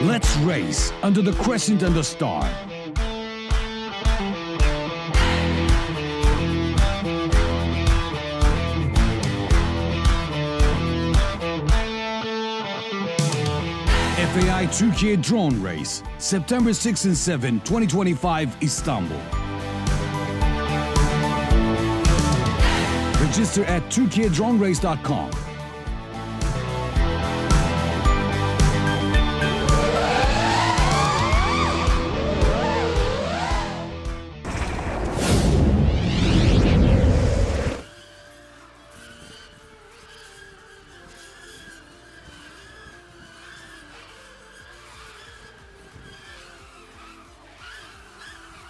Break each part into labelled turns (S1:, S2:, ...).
S1: Let's race under the crescent and the star. FAI Turkiye Drone Race, September 6 and 7, 2025, Istanbul. Register at turkiyedronerace.com.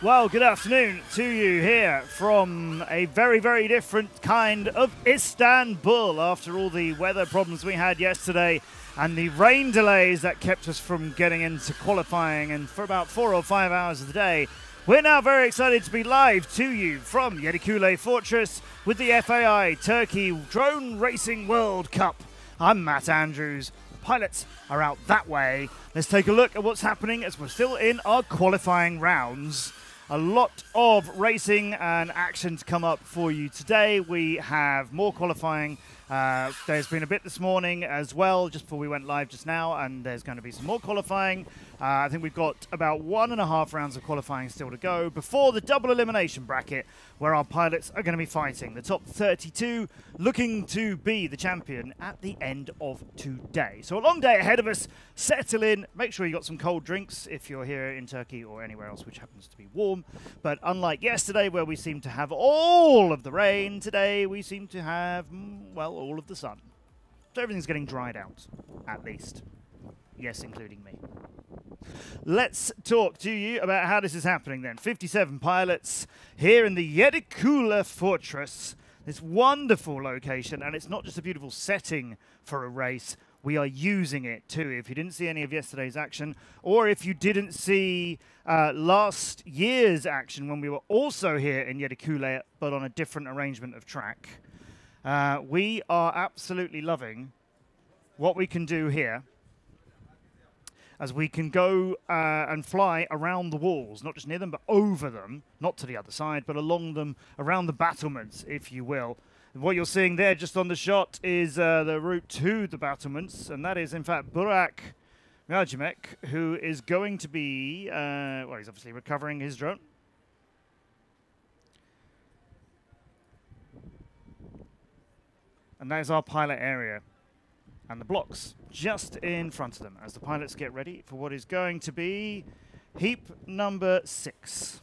S2: Well, good afternoon to you here from a very, very different kind of Istanbul after all the weather problems we had yesterday and the rain delays that kept us from getting into qualifying, and for about 4 or 5 hours of the day. We're now very excited to be live to you from Yeni Fortress with the FAI Turkey Drone Racing World Cup. I'm Matt Andrews. The pilots are out that way. Let's take a look at what's happening as we're still in our qualifying rounds. A lot of racing and action to come up for you today. We have more qualifying. There's been a bit this morning as well, just before we went live just now, and there's going to be some more qualifying. I think we've got about 1.5 rounds of qualifying still to go before the double elimination bracket, where our pilots are going to be fighting the top 32, looking to be the champion at the end of today. So a long day ahead of us. Settle in. Make sure you got some cold drinks if you're here in Turkey or anywhere else which happens to be warm. But unlike yesterday, where we seem to have all of the rain, today we seem to have, well, all of the sun. So everything's getting dried out, at least. Yes, including me. Let's talk to you about how this is happening then. 57 pilots here in the Yeni Fortress. This wonderful location, and it's not just a beautiful setting for a race. We are using it too. If you didn't see any of yesterday's action, or if you didn't see last year's action when we were also here in Yeni, but on a different arrangement of track, we are absolutely loving what we can do here, as we can go and fly around the walls, not just near them, but over them, not to the other side, but along them, around the battlements, if you will. And what you're seeing there just on the shot is the route to the battlements, and that is, in fact, Burak Rajimek, who is going to be, well, he's obviously recovering his drone. And that is our pilot area. And the blocks just in front of them as the pilots get ready for what is going to be heap number 6.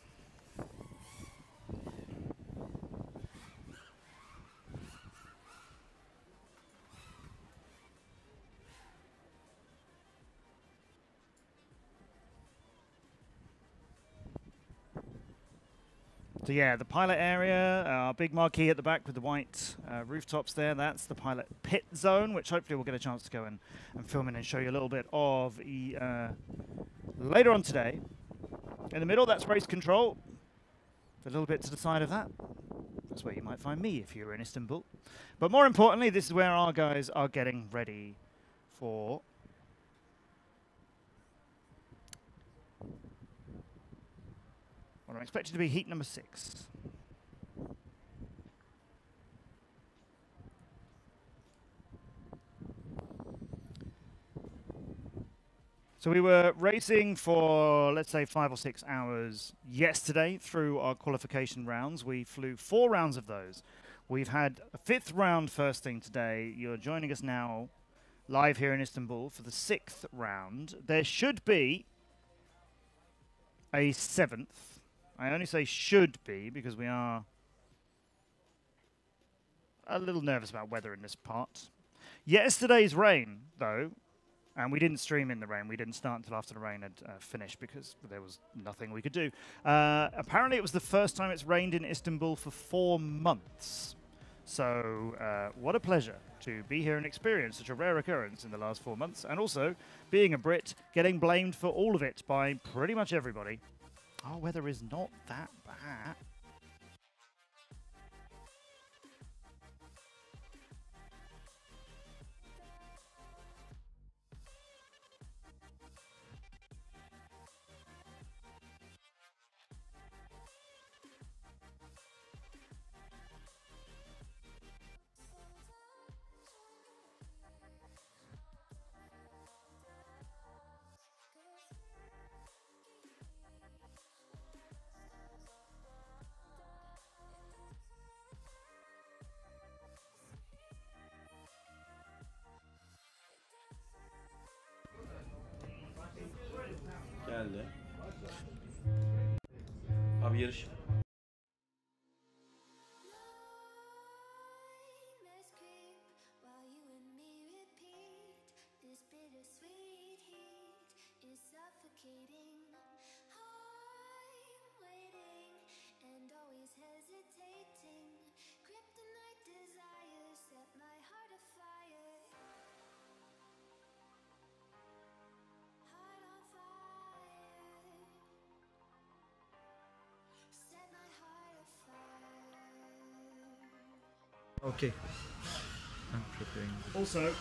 S2: So yeah, the pilot area, our big marquee at the back with the white rooftops there, that's the pilot pit zone, which hopefully we'll get a chance to go and film in and show you a little bit of later on today. In the middle, that's race control. A little bit to the side of that, that's where you might find me if you're in Istanbul. But more importantly, this is where our guys are getting ready for what I'm expected to be heat number 6. So we were racing for, let's say, 5 or 6 hours yesterday through our qualification rounds. We flew 4 rounds of those. We've had a 5th round first thing today. You're joining us now live here in Istanbul for the 6th round. There should be a 7th. I only say should be because we are a little nervous about weather in this part. Yesterday's rain, though, and we didn't stream in the rain. We didn't start until after the rain had finished because there was nothing we could do. Apparently, it was the first time it's rained in Istanbul for 4 months. So what a pleasure to be here and experience such a rare occurrence in the last 4 months. And also, being a Brit, getting blamed for all of it by pretty much everybody. Our weather is not that bad.
S3: Geldi. Abi yarış.
S4: Okay. I'm preparing.
S2: Also,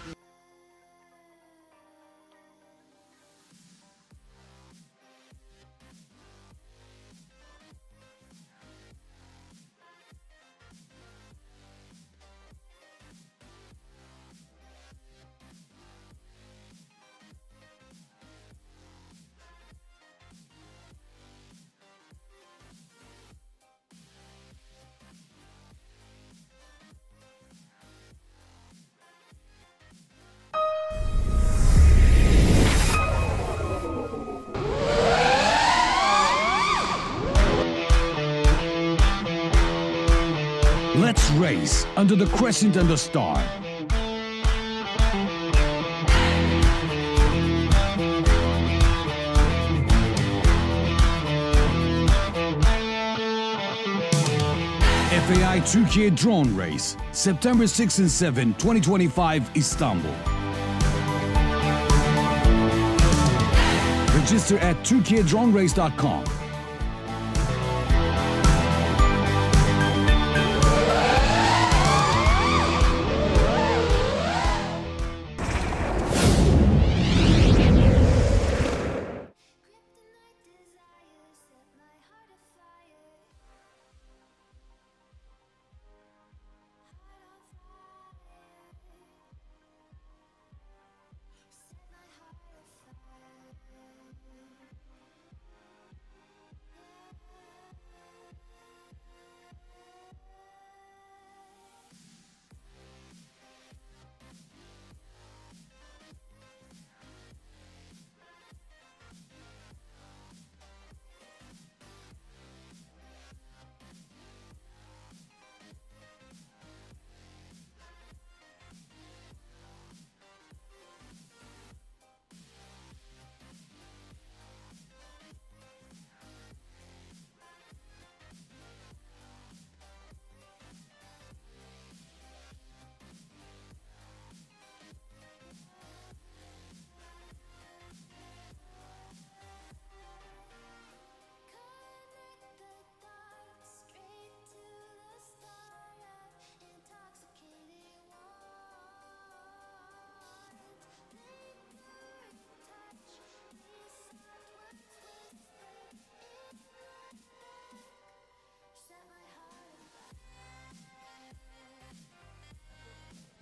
S1: Let's race under the crescent and the star. FAI Turkiye Drone Race, September 6 and 7, 2025, Istanbul. Register at turkiyedronerace.com.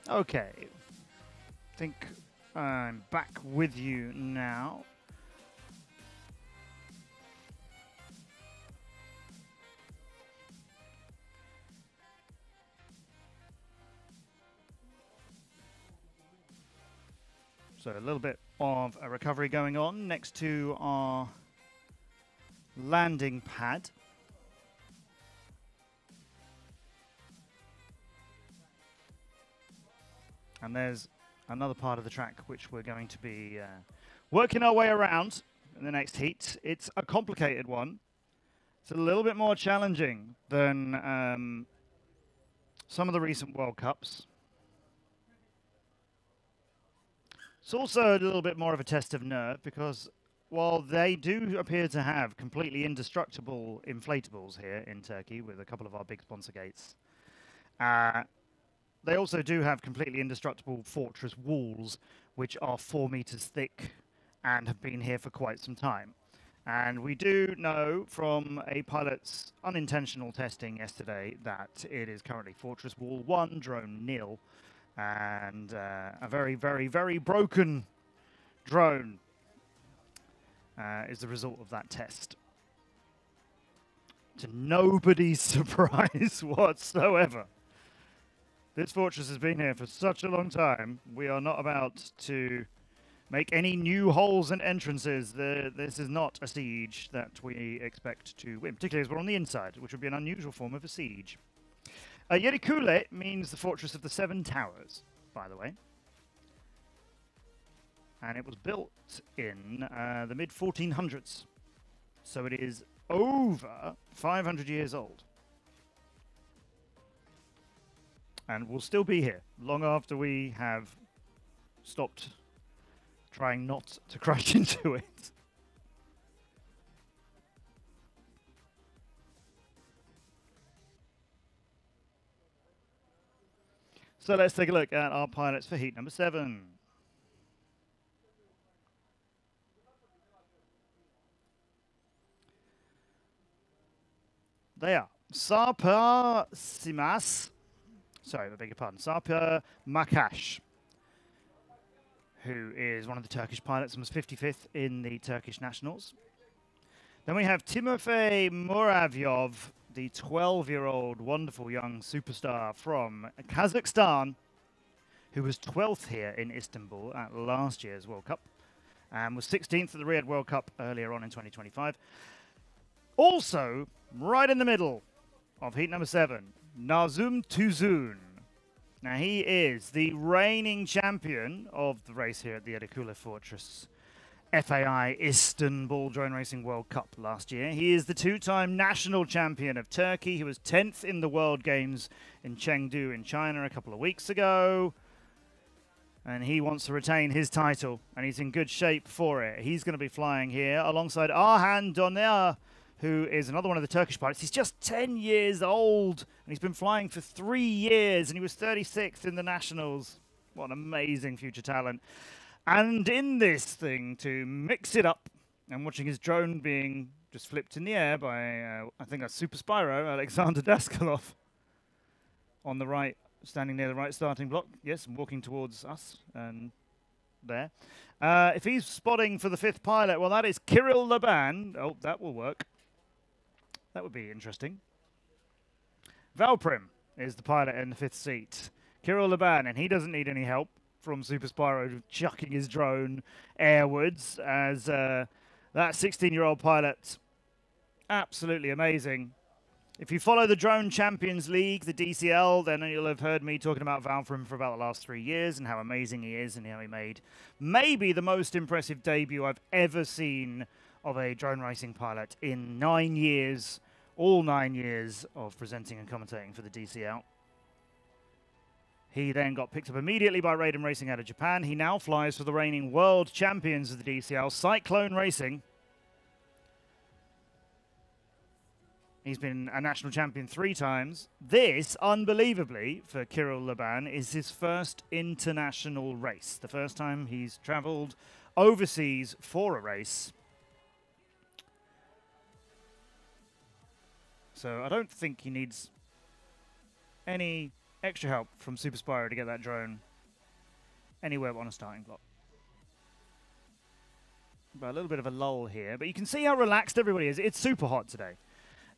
S2: okay. I think I'm back with you now. So a little bit of a recovery going on next to our landing pad. And there's another part of the track which we're going to be working our way around in the next heat. It's a complicated one. It's a little bit more challenging than some of the recent World Cups. It's also a little bit more of a test of nerve because while they do appear to have completely indestructible inflatables here in Turkey with a couple of our big sponsor gates, they also do have completely indestructible fortress walls, which are 4 meters thick and have been here for quite some time. And we do know from a pilot's unintentional testing yesterday that it is currently fortress wall 1, drone nil, and a very, very, very broken drone is the result of that test. To nobody's surprise whatsoever. This fortress has been here for such a long time. We are not about to make any new holes and entrances. This is not a siege that we expect to win, particularly as we're on the inside, which would be an unusual form of a siege. Yeni means the Fortress of the Seven Towers, by the way. And it was built in the mid-1400s. So it is over 500 years old. And will still be here long after we have stopped trying not to crash into it. So let's take a look at our pilots for heat number 7. They are Sarper Simas. Sorry, I beg your pardon. Sarper Makash, who is one of the Turkish pilots and was 55th in the Turkish Nationals. Then we have Timofey Muravyov, the 12-year-old wonderful young superstar from Kazakhstan, who was 12th here in Istanbul at last year's World Cup and was 16th at the Riyadh World Cup earlier on in 2025. Also, right in the middle of heat number 7, Nazım Tuzun. Now, he is the reigning champion of the race here at the Edikule Fortress FAI Istanbul Drone Racing World Cup last year. He is the 2-time national champion of Turkey. He was 10th in the World Games in Chengdu in China a couple of weeks ago. And he wants to retain his title, and he's in good shape for it. He's going to be flying here alongside Arhan Doner, who is another one of the Turkish pilots. He's just 10 years old, and he's been flying for 3 years, and he was 36th in the Nationals. What an amazing future talent. And in this thing, to mix it up, I'm watching his drone being just flipped in the air by, I think that's Super Spyro, Alexander Daskalov, on the right, standing near the right starting block. Yes, walking towards us, and there. If he's spotting for the 5th pilot, well, that is Kirill Laban. Oh, that will work. That would be interesting. Valprim is the pilot in the 5th seat. Kirill Laban, and he doesn't need any help from Super Spyro chucking his drone airwards, as that 16-year-old pilot, absolutely amazing. If you follow the Drone Champions League, the DCL, then you'll have heard me talking about Valprim for about the last 3 years and how amazing he is and how he made maybe the most impressive debut I've ever seen of a drone racing pilot in 9 years, all 9 years of presenting and commentating for the DCL. He then got picked up immediately by Raiden Racing out of Japan. He now flies for the reigning world champions of the DCL, Cyclone Racing. He's been a national champion 3 times. This, unbelievably, for Kirill Laban, is his first international race. The first time he's traveled overseas for a race. So I don't think he needs any extra help from Super Spyro to get that drone anywhere but on a starting block. But a little bit of a lull here. But you can see how relaxed everybody is. It's super hot today.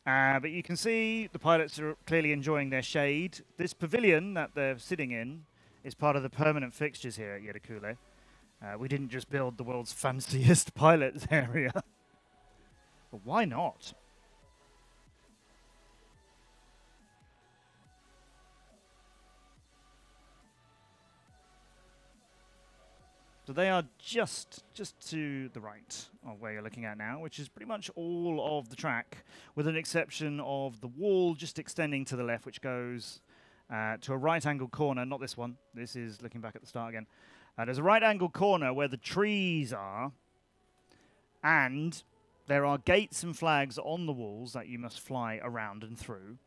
S2: But you can see the pilots are clearly enjoying their shade. This pavilion that they're sitting in is part of the permanent fixtures here at Edikule. We didn't just build the world's fanciest pilots area. But why not? So they are just to the right of where you're looking at now, which is pretty much all of the track, with an exception of the wall just extending to the left, which goes to a right-angled corner. Not this one. This is looking back at the start again. There's a right-angled corner where the trees are, and there are gates and flags on the walls that you must fly around and through.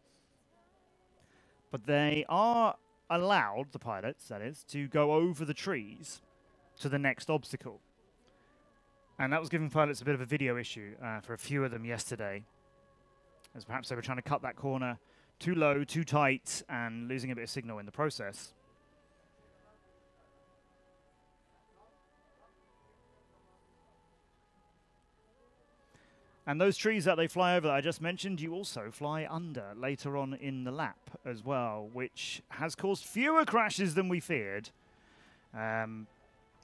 S2: But they are allowed, the pilots, that is, to go over the trees to the next obstacle. And that was giving pilots a bit of a video issue for a few of them yesterday, as perhaps they were trying to cut that corner too low, too tight, and losing a bit of signal in the process. And those trees that they fly over that I just mentioned, you also fly under later on in the lap as well, which has caused fewer crashes than we feared.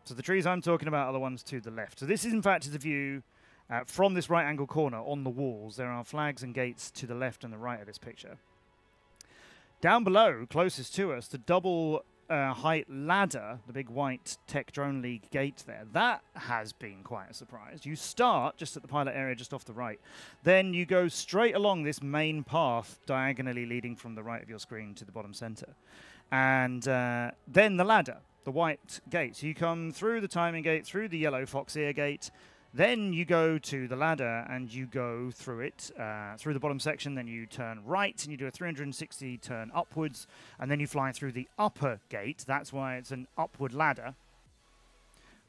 S2: So the trees I'm talking about are the ones to the left. So this is in fact the view from this right angle corner on the walls. There are flags and gates to the left and the right of this picture. Down below, closest to us, the double height ladder, the big white Tech Drone League gate there, that has been quite a surprise. You start just at the pilot area just off the right. Then you go straight along this main path, diagonally leading from the right of your screen to the bottom center. And then the ladder, the white gate. So you come through the timing gate, through the yellow fox ear gate, then you go to the ladder and you go through it, through the bottom section, then you turn right and you do a 360 turn upwards, and then you fly through the upper gate. That's why it's an upward ladder.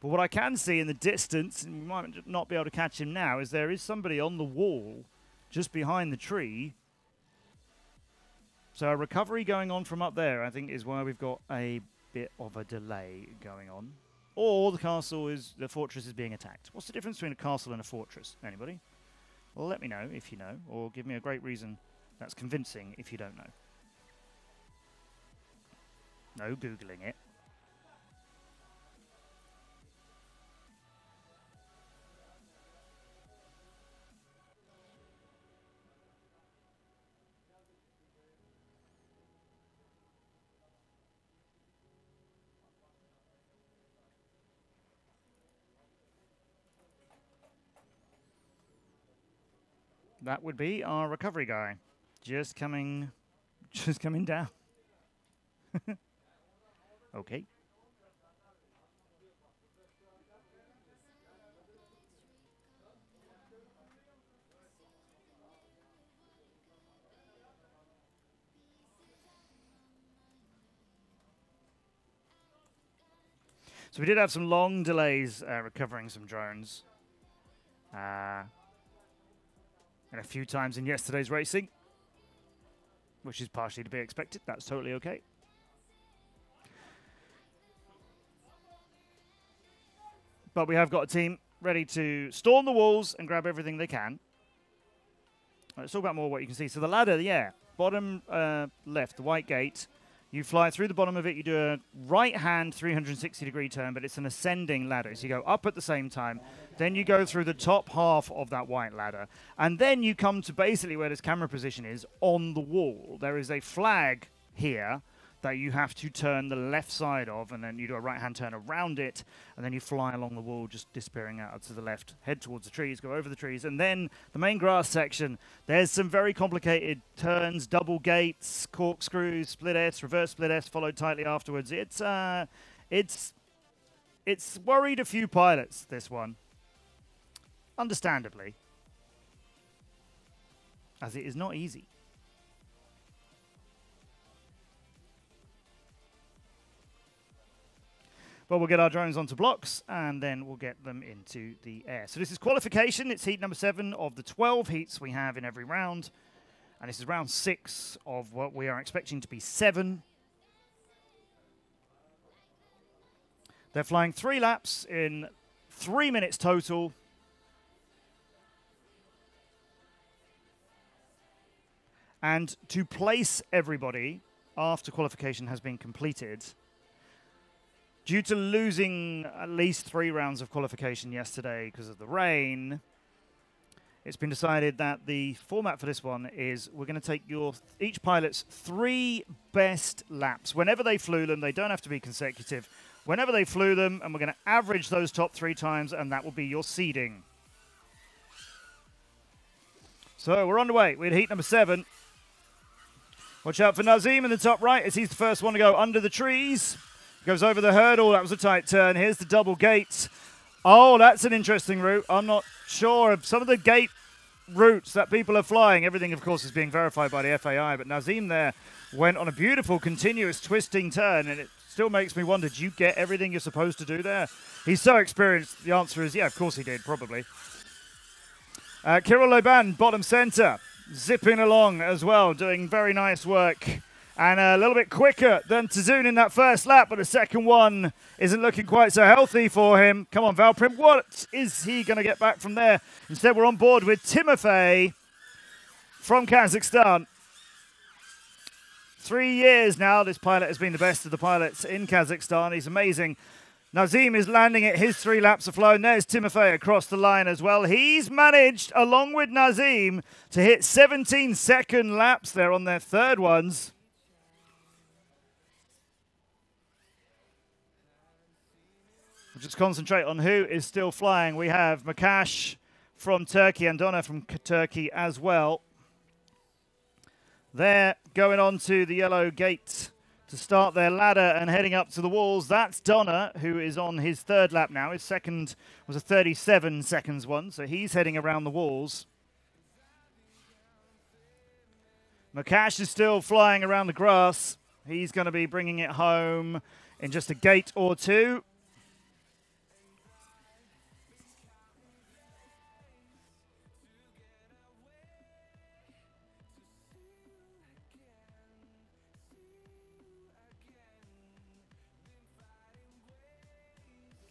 S2: But what I can see in the distance, and you might not be able to catch him now, is there is somebody on the wall just behind the tree. So a recovery going on from up there, I think, is why we've got a bit of a delay going on. Or the fortress is being attacked. What's the difference between a castle and a fortress? Anybody? Well, let me know if you know, or give me a great reason that's convincing if you don't know. No Googling it. That would be our recovery guy, just coming down. Okay. So we did have some long delays recovering some drones. And a few times in yesterday's racing, which is partially to be expected. That's totally okay. But we have got a team ready to storm the walls and grab everything they can. Let's talk about more what you can see. So the ladder, yeah, bottom left, the white gate. You fly through the bottom of it. You do a right-hand 360-degree turn, but it's an ascending ladder. So you go up at the same time. Then you go through the top half of that white ladder. And then you come to basically where this camera position is on the wall. There is a flag here that you have to turn the left side of, and then you do a right-hand turn around it, and then you fly along the wall, just disappearing out to the left, head towards the trees, go over the trees, and then the main grass section, there's some very complicated turns, double gates, corkscrews, split S, reverse split S, followed tightly afterwards. It's worried a few pilots, this one. Understandably. As it is not easy. But we'll get our drones onto blocks, and then we'll get them into the air. So this is qualification. It's heat number 7 of the 12 heats we have in every round. And this is round 6 of what we are expecting to be 7. They're flying 3 laps in 3 minutes total. And to place everybody after qualification has been completed, due to losing at least 3 rounds of qualification yesterday because of the rain, it's been decided that the format for this one is we're going to take each pilot's 3 best laps. Whenever they flew them, they don't have to be consecutive. Whenever they flew them, and we're going to average those top 3 times, and that will be your seeding. So we're on the way. We're at heat number 7. Watch out for Nazim in the top right as he's the first one to go under the trees. Goes over the hurdle. That was a tight turn. Here's the double gate. Oh, that's an interesting route. I'm not sure of some of the gate routes that people are flying. Everything, of course, is being verified by the FAI. But Nazim there went on a beautiful, continuous twisting turn. And it still makes me wonder, did you get everything you're supposed to do there? He's so experienced. The answer is, yeah, of course he did, probably. Kirill Loban, bottom center, zipping along as well, doing very nice work. And a little bit quicker than Tazun in that first lap, but the second one isn't looking quite so healthy for him. Come on, Valprim, what is he going to get back from there? Instead, we're on board with Timofey from Kazakhstan. 3 years now, this pilot has been the best of the pilots in Kazakhstan. He's amazing. Nazim is landing it. His 3 laps are flown. There's Timofey across the line as well. He's managed, along with Nazim, to hit 17-second laps. They're on their 3rd ones. We'll just concentrate on who is still flying. We have Makash from Turkey and Donna from Turkey as well. They're going on to the yellow gate to start their ladder and heading up to the walls. That's Donna, who is on his 3rd lap now. His 2nd was a 37 seconds one, so he's heading around the walls. Makash is still flying around the grass. He's going to be bringing it home in just a gate or 2.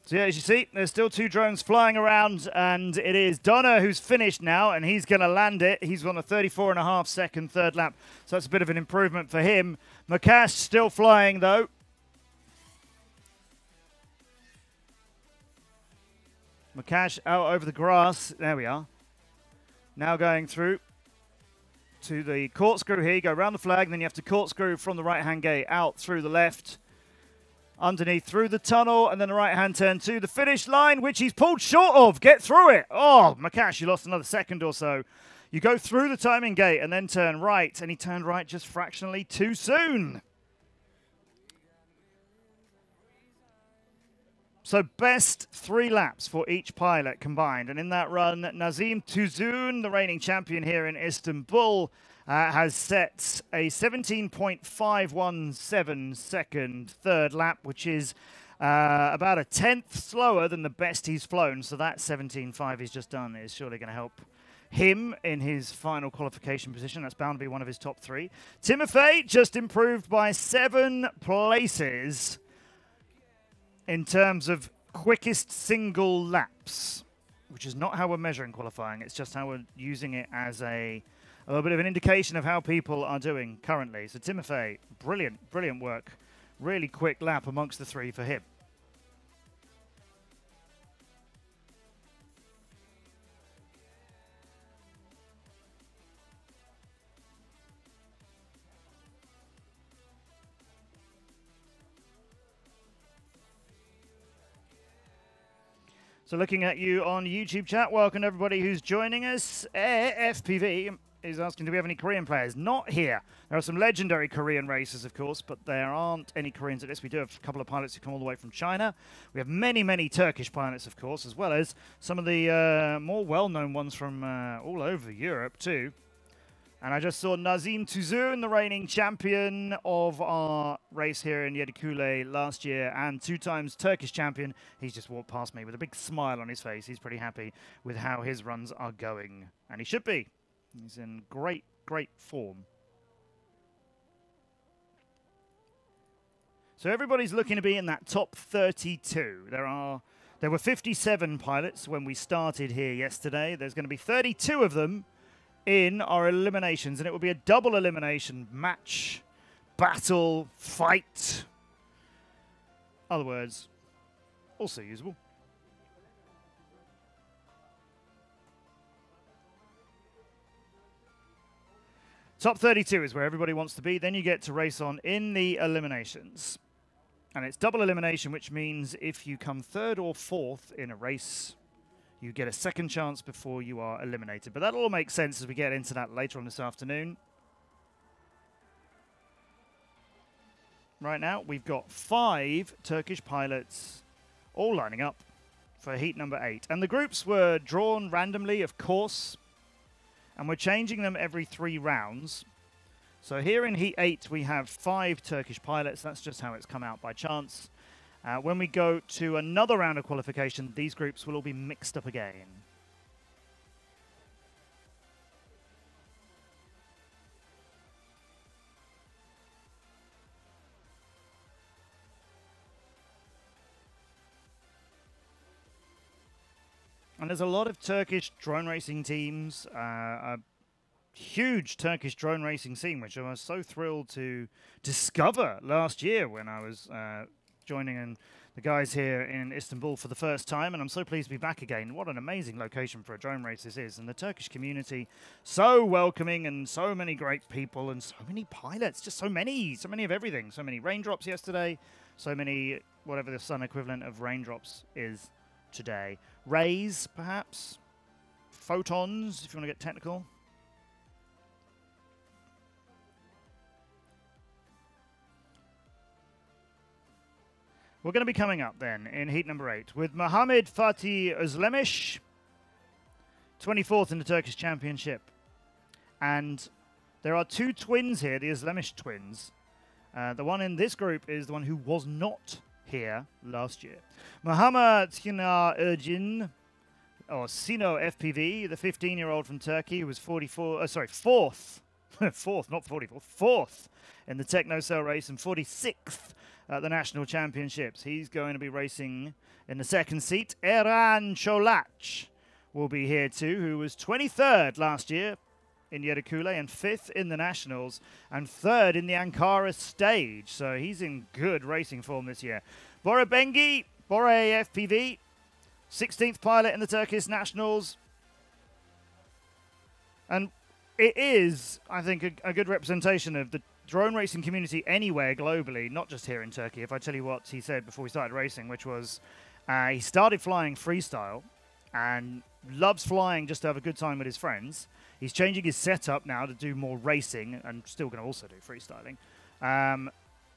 S2: So yeah, as you see, there's still 2 drones flying around, and it is Donna who's finished now, and he's going to land it. He's on a 34.5-second 3rd lap, so that's a bit of an improvement for him. Makash still flying, though. Makash out over the grass. There we are. Now going through to the corkscrew here. You go around the flag, and then you have to corkscrew from the right-hand gate out through the left. Underneath through the tunnel, and then the right-hand turn to the finish line, which he's pulled short of. Get through it. Oh, Makash, you lost another second or so. You go through the timing gate and then turn right, and he turned right just fractionally too soon. So best 3 laps for each pilot combined. And in that run, Nazim Tuzun, the reigning champion here in Istanbul, has set a 17.517 second 3rd lap, which is about a 10th slower than the best he's flown. So that 17.5 he's just done is surely going to help him in his final qualification position. That's bound to be one of his top 3. Timofey just improved by 7 places in terms of quickest single laps, which is not how we're measuring qualifying. It's just how we're using it as a little bit of an indication of how people are doing currently. So Timofey, brilliant work. Really quick lap amongst the 3 for him. So looking at you on YouTube chat, welcome everybody who's joining us. FPV is asking, do we have any Korean players? Not here. There are some legendary Korean racers, of course, but there aren't any Koreans at this. We do have a couple of pilots who come all the way from China. We have many Turkish pilots, of course, as well as some of the more well-known ones from all over Europe, too. And I just saw Nazim Tuzun, the reigning champion of our race here in Yedikule last year and 2 times Turkish champion. He's just walked past me with a big smile on his face. He's pretty happy with how his runs are going. And he should be. He's in great form. So everybody's looking to be in that top 32. There were 57 pilots when we started here yesterday. There's going to be 32 of them in our eliminations, and it will be a double elimination match, battle, fight. Other words, also usable. Top 32 is where everybody wants to be. Then you get to race on in the eliminations. And it's double elimination, which means if you come 3rd or 4th in a race, you get a second chance before you are eliminated. But that'll all make sense as we get into that later on this afternoon. Right now, we've got 5 Turkish pilots all lining up for heat number 8. And the groups were drawn randomly, of course, and we're changing them every 3 rounds. So here in heat 8, we have 5 Turkish pilots. That's just how it's come out by chance. When we go to another round of qualification, these groups will all be mixed up again. And there's a lot of Turkish drone racing teams, a huge Turkish drone racing scene, which I was so thrilled to discover last year when I was joining in the guys here in Istanbul for the first time, and I'm so pleased to be back again. What an amazing location for a drone race this is, and the Turkish community, so welcoming, and so many great people, and so many pilots, just so many of everything. So many raindrops yesterday, so many, whatever the sun equivalent of raindrops is today. Rays, perhaps? Photons, if you want to get technical. We're going to be coming up then in heat number 8 with Mohamed Fatih Özlemiş, 24th in the Turkish Championship. And there are two twins here, the Özlemiş twins. The one in this group is the one who was not here last year. Muhammed Çınar Ergin, or Sino FPV, the 15-year-old from Turkey who was fourth, not 44, fourth in the Techno-Cell race and 46th at the National Championships. He's going to be racing in the second seat. Eren Çolak will be here too, who was 23rd last year in Yerikule and 5th in the Nationals and 3rd in the Ankara stage. So he's in good racing form this year. Bora Bengi, Bora FPV, 16th pilot in the Turkish Nationals. And it is, I think, a good representation of the drone racing community anywhere globally, not just here in Turkey. If I tell you what he said before we started racing, which was he started flying freestyle and loves flying just to have a good time with his friends. He's changing his setup now to do more racing and still going to also do freestyling.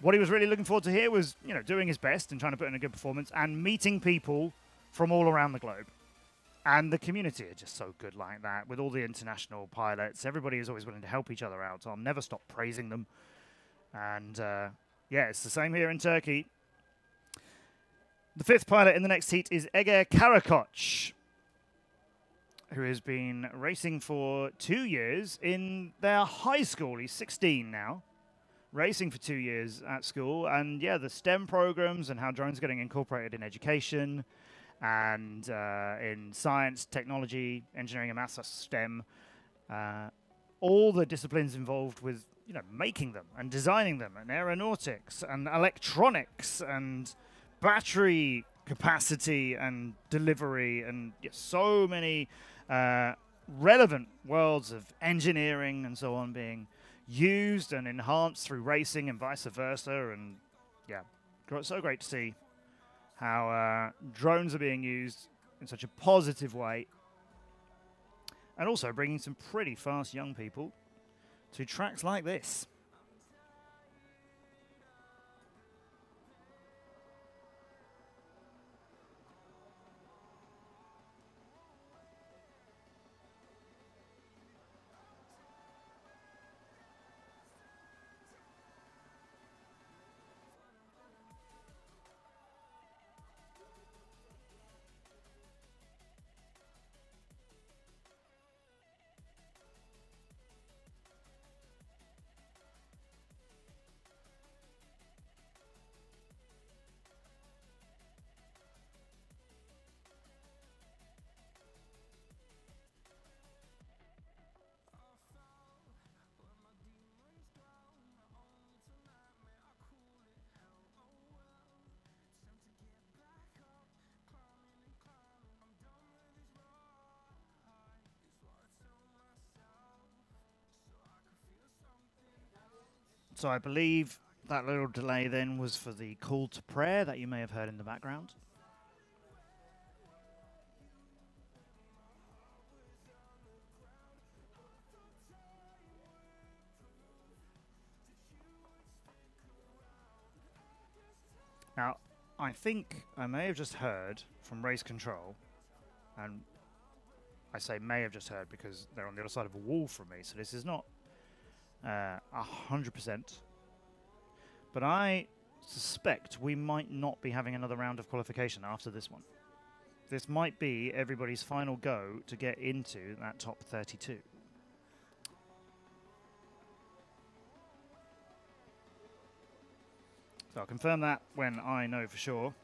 S2: What he was really looking forward to here was, you know, doing his best and trying to put in a good performance and meeting people from all around the globe. And the community are just so good like that. With all the international pilots, everybody is always willing to help each other out. So I'll never stop praising them. And yeah, it's the same here in Turkey. The 5th pilot in the next heat is Ege Karakoç, who has been racing for 2 years in their high school. He's 16 now, racing for 2 years at school. And yeah, the STEM programs and how drones are getting incorporated in education and in science, technology, engineering and maths, STEM, all the disciplines involved with, you know, making them and designing them, and aeronautics and electronics and battery capacity and delivery, and so many relevant worlds of engineering and so on being used and enhanced through racing and vice versa. And yeah, so great to see how drones are being used in such a positive way, and also bringing some pretty fast young people to tracks like this. So I believe that little delay then was for the call to prayer that you may have heard in the background. Now, I think I may have just heard from race control, and I say may have just heard because they're on the other side of a wall from me, so this is not 100%, but I suspect we might not be having another round of qualification after this one. This might be everybody's final go to get into that top 32. So I'll confirm that when I know for sure.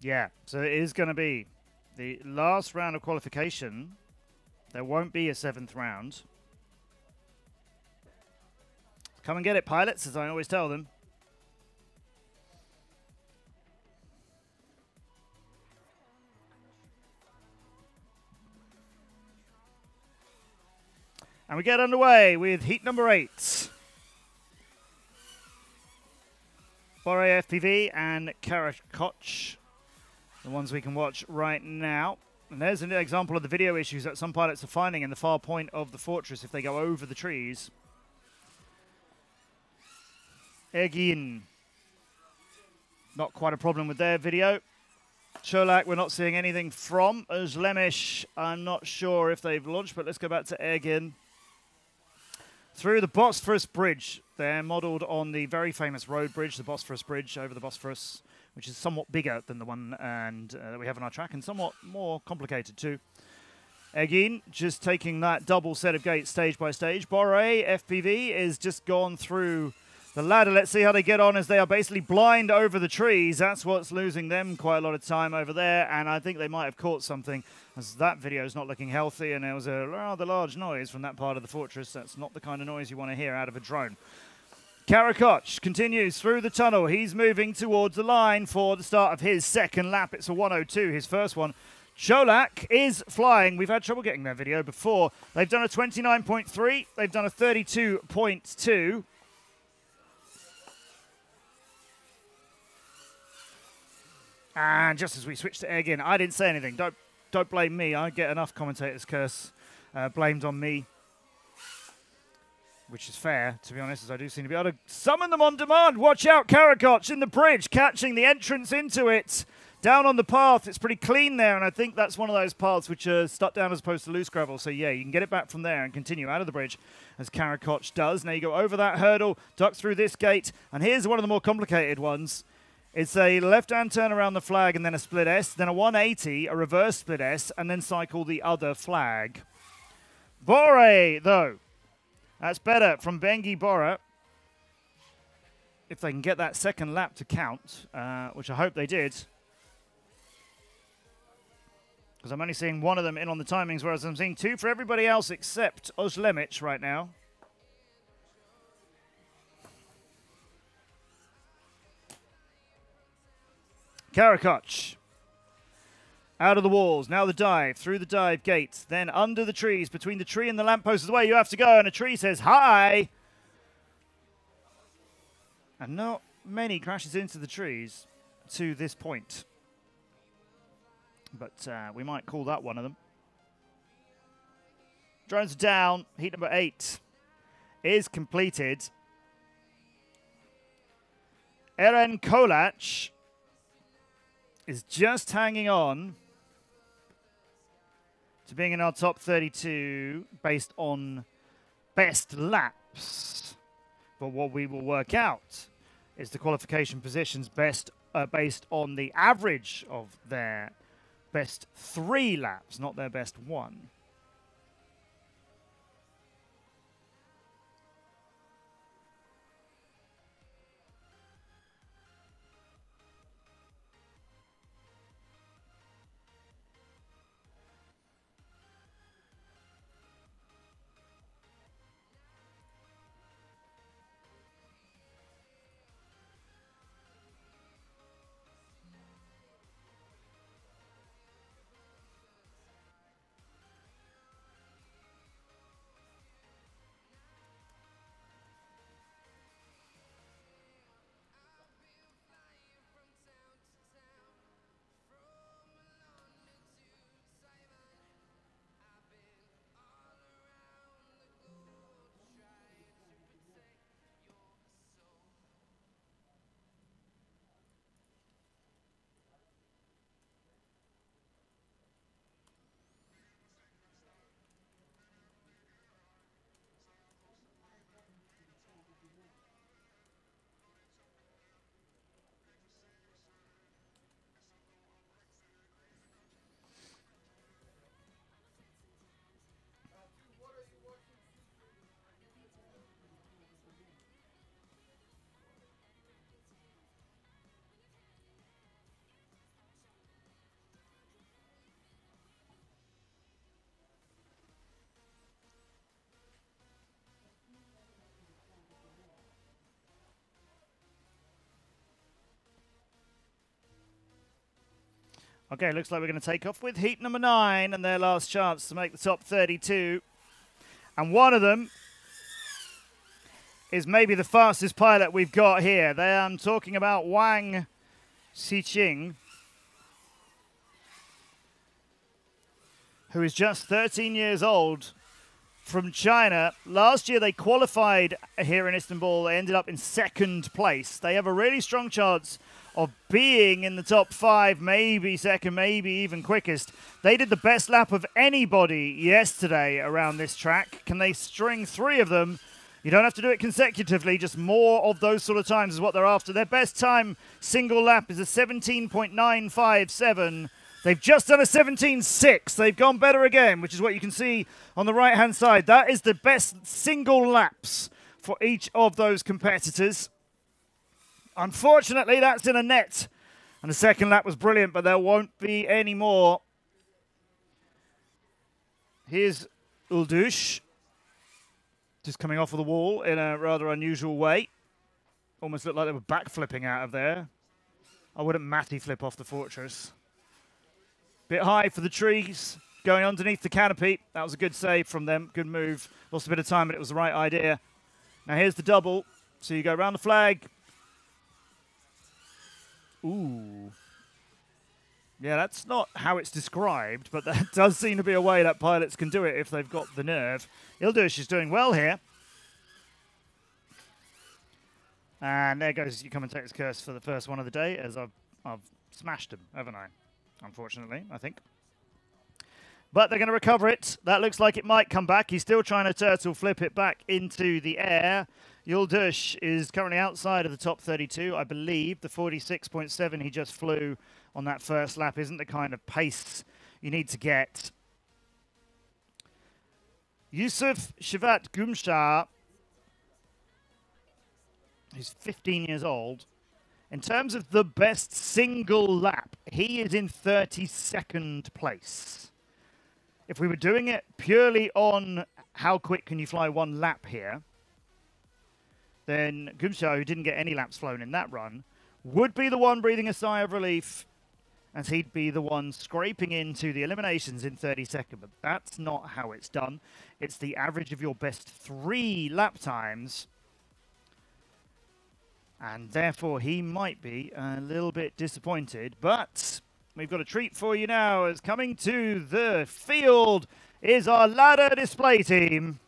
S2: Yeah, so it is going to be the last round of qualification. There won't be a 7th round. Come and get it, pilots, as I always tell them. And we get underway with heat number 8. Bore FPV and Karakoch, the ones we can watch right now. And there's an example of the video issues that some pilots are finding in the far point of the fortress if they go over the trees. Edin, not quite a problem with their video. Cholak, we're not seeing anything from. Özlemiş, I'm not sure if they've launched, but let's go back to Edin. Through the Bosphorus Bridge. They're modelled on the very famous road bridge, the Bosphorus Bridge over the Bosphorus, which is somewhat bigger than the one that we have on our track and somewhat more complicated too. Again, just taking that double set of gates stage by stage. Bore FPV is just gone through the ladder. Let's see how they get on as they are basically blind over the trees. That's what's losing them quite a lot of time over there, and I think they might have caught something as that video is not looking healthy, and there was a rather large noise from that part of the fortress. That's not the kind of noise you want to hear out of a drone. Karakoch continues through the tunnel. He's moving towards the line for the start of his second lap. It's a 1:02, his first one. Cholak is flying. We've had trouble getting their video before. They've done a 29.3. They've done a 32.2. And just as we switch to again, I didn't say anything. Don't blame me. I get enough commentators' curse blamed on me, which is fair, to be honest, as I do seem to be able to summon them on demand. Watch out, Karakoch in the bridge, catching the entrance into it. Down on the path, it's pretty clean there, and I think that's one of those paths which are stuck down as opposed to loose gravel. So, yeah, you can get it back from there and continue out of the bridge, as Karakoch does. Now you go over that hurdle, duck through this gate, and here's one of the more complicated ones. It's a left-hand turn around the flag and then a split S, then a 180, a reverse split S, and then cycle the other flag. Bore, though. That's better from Bengi Bora. If they can get that second lap to count, which I hope they did. Because I'm only seeing one of them in on the timings, whereas I'm seeing two for everybody else except Özlemiş right now. Karakoch. Out of the walls. Now the dive. Through the dive gate. Then under the trees. Between the tree and the lamppost is the way you have to go. And a tree says, hi. And not many crashes into the trees to this point. But we might call that one of them. Drones are down. Heat number 8 is completed. Eren Kolach is just hanging on to being in our top 32 based on best laps. But what we will work out is the qualification positions based on the average of their best 3 laps, not their best 1. Okay, looks like we're going to take off with heat number 9 and their last chance to make the top 32. And one of them is maybe the fastest pilot we've got here. I'm talking about Wang Xiqing, who is just 13 years old, from China. Last year they qualified here in Istanbul. They ended up in 2nd place. They have a really strong chance of being in the top 5, maybe 2nd, maybe even quickest. They did the best lap of anybody yesterday around this track. Can they string 3 of them? You don't have to do it consecutively, just more of those sort of times is what they're after. Their best time single lap is a 17.957. They've just done a 17.6. They've gone better again, which is what you can see on the right-hand side. That is the best single laps for each of those competitors. Unfortunately, that's in a net. And the second lap was brilliant, but there won't be any more. Here's Uldush, just coming off of the wall in a rather unusual way. Almost looked like they were backflipping out of there. I wouldn't Matty flip off the fortress. Bit high for the trees, going underneath the canopy. That was a good save from them, good move. Lost a bit of time, but it was the right idea. Now here's the double. So you go around the flag. Ooh. Yeah, that's not how it's described, but that does seem to be a way that pilots can do it if they've got the nerve. Ildush is doing well here. And there goes your commentator's curse for the first one of the day, as I've smashed him, haven't I? Unfortunately, I think. But they're going to recover it. That looks like it might come back. He's still trying to turtle flip it back into the air. Yuldush is currently outside of the top 32. I believe the 46.7 he just flew on that first lap isn't the kind of pace you need to get. Yusuf Shivat Gumshar, who's 15 years old. In terms of the best single lap, he is in 32nd place. If we were doing it purely on how quick can you fly one lap here, then Gumshar, who didn't get any laps flown in that run, would be the one breathing a sigh of relief, as he'd be the one scraping into the eliminations in 32nd. But that's not how it's done. It's the average of your best 3 lap times. And therefore, he might be a little bit disappointed. But we've got a treat for you now, as coming to the field is our ladder display team.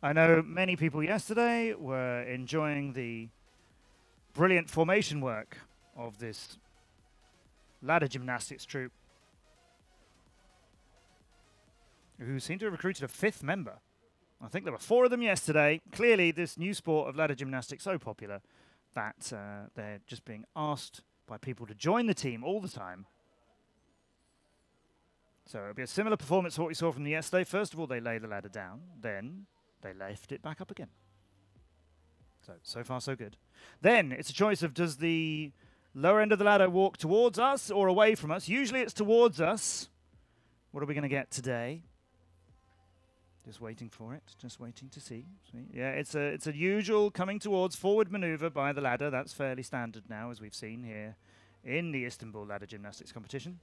S2: I know many people yesterday were enjoying the brilliant formation work of this ladder gymnastics troupe, who seem to have recruited a 5th member. I think there were 4 of them yesterday. Clearly, this new sport of ladder gymnastics so popular that they're just being asked by people to join the team all the time. So it'll be a similar performance to what we saw from the yesterday. First of all, they lay the ladder down. Then they lift it back up again. So far, so good. Then it's a choice of, does the lower end of the ladder walk towards us or away from us? Usually it's towards us. What are we going to get today? Just waiting for it. Just waiting to see. Yeah, it's a usual coming towards forward maneuver by the ladder. That's fairly standard now, as we've seen here in the Istanbul ladder gymnastics competition.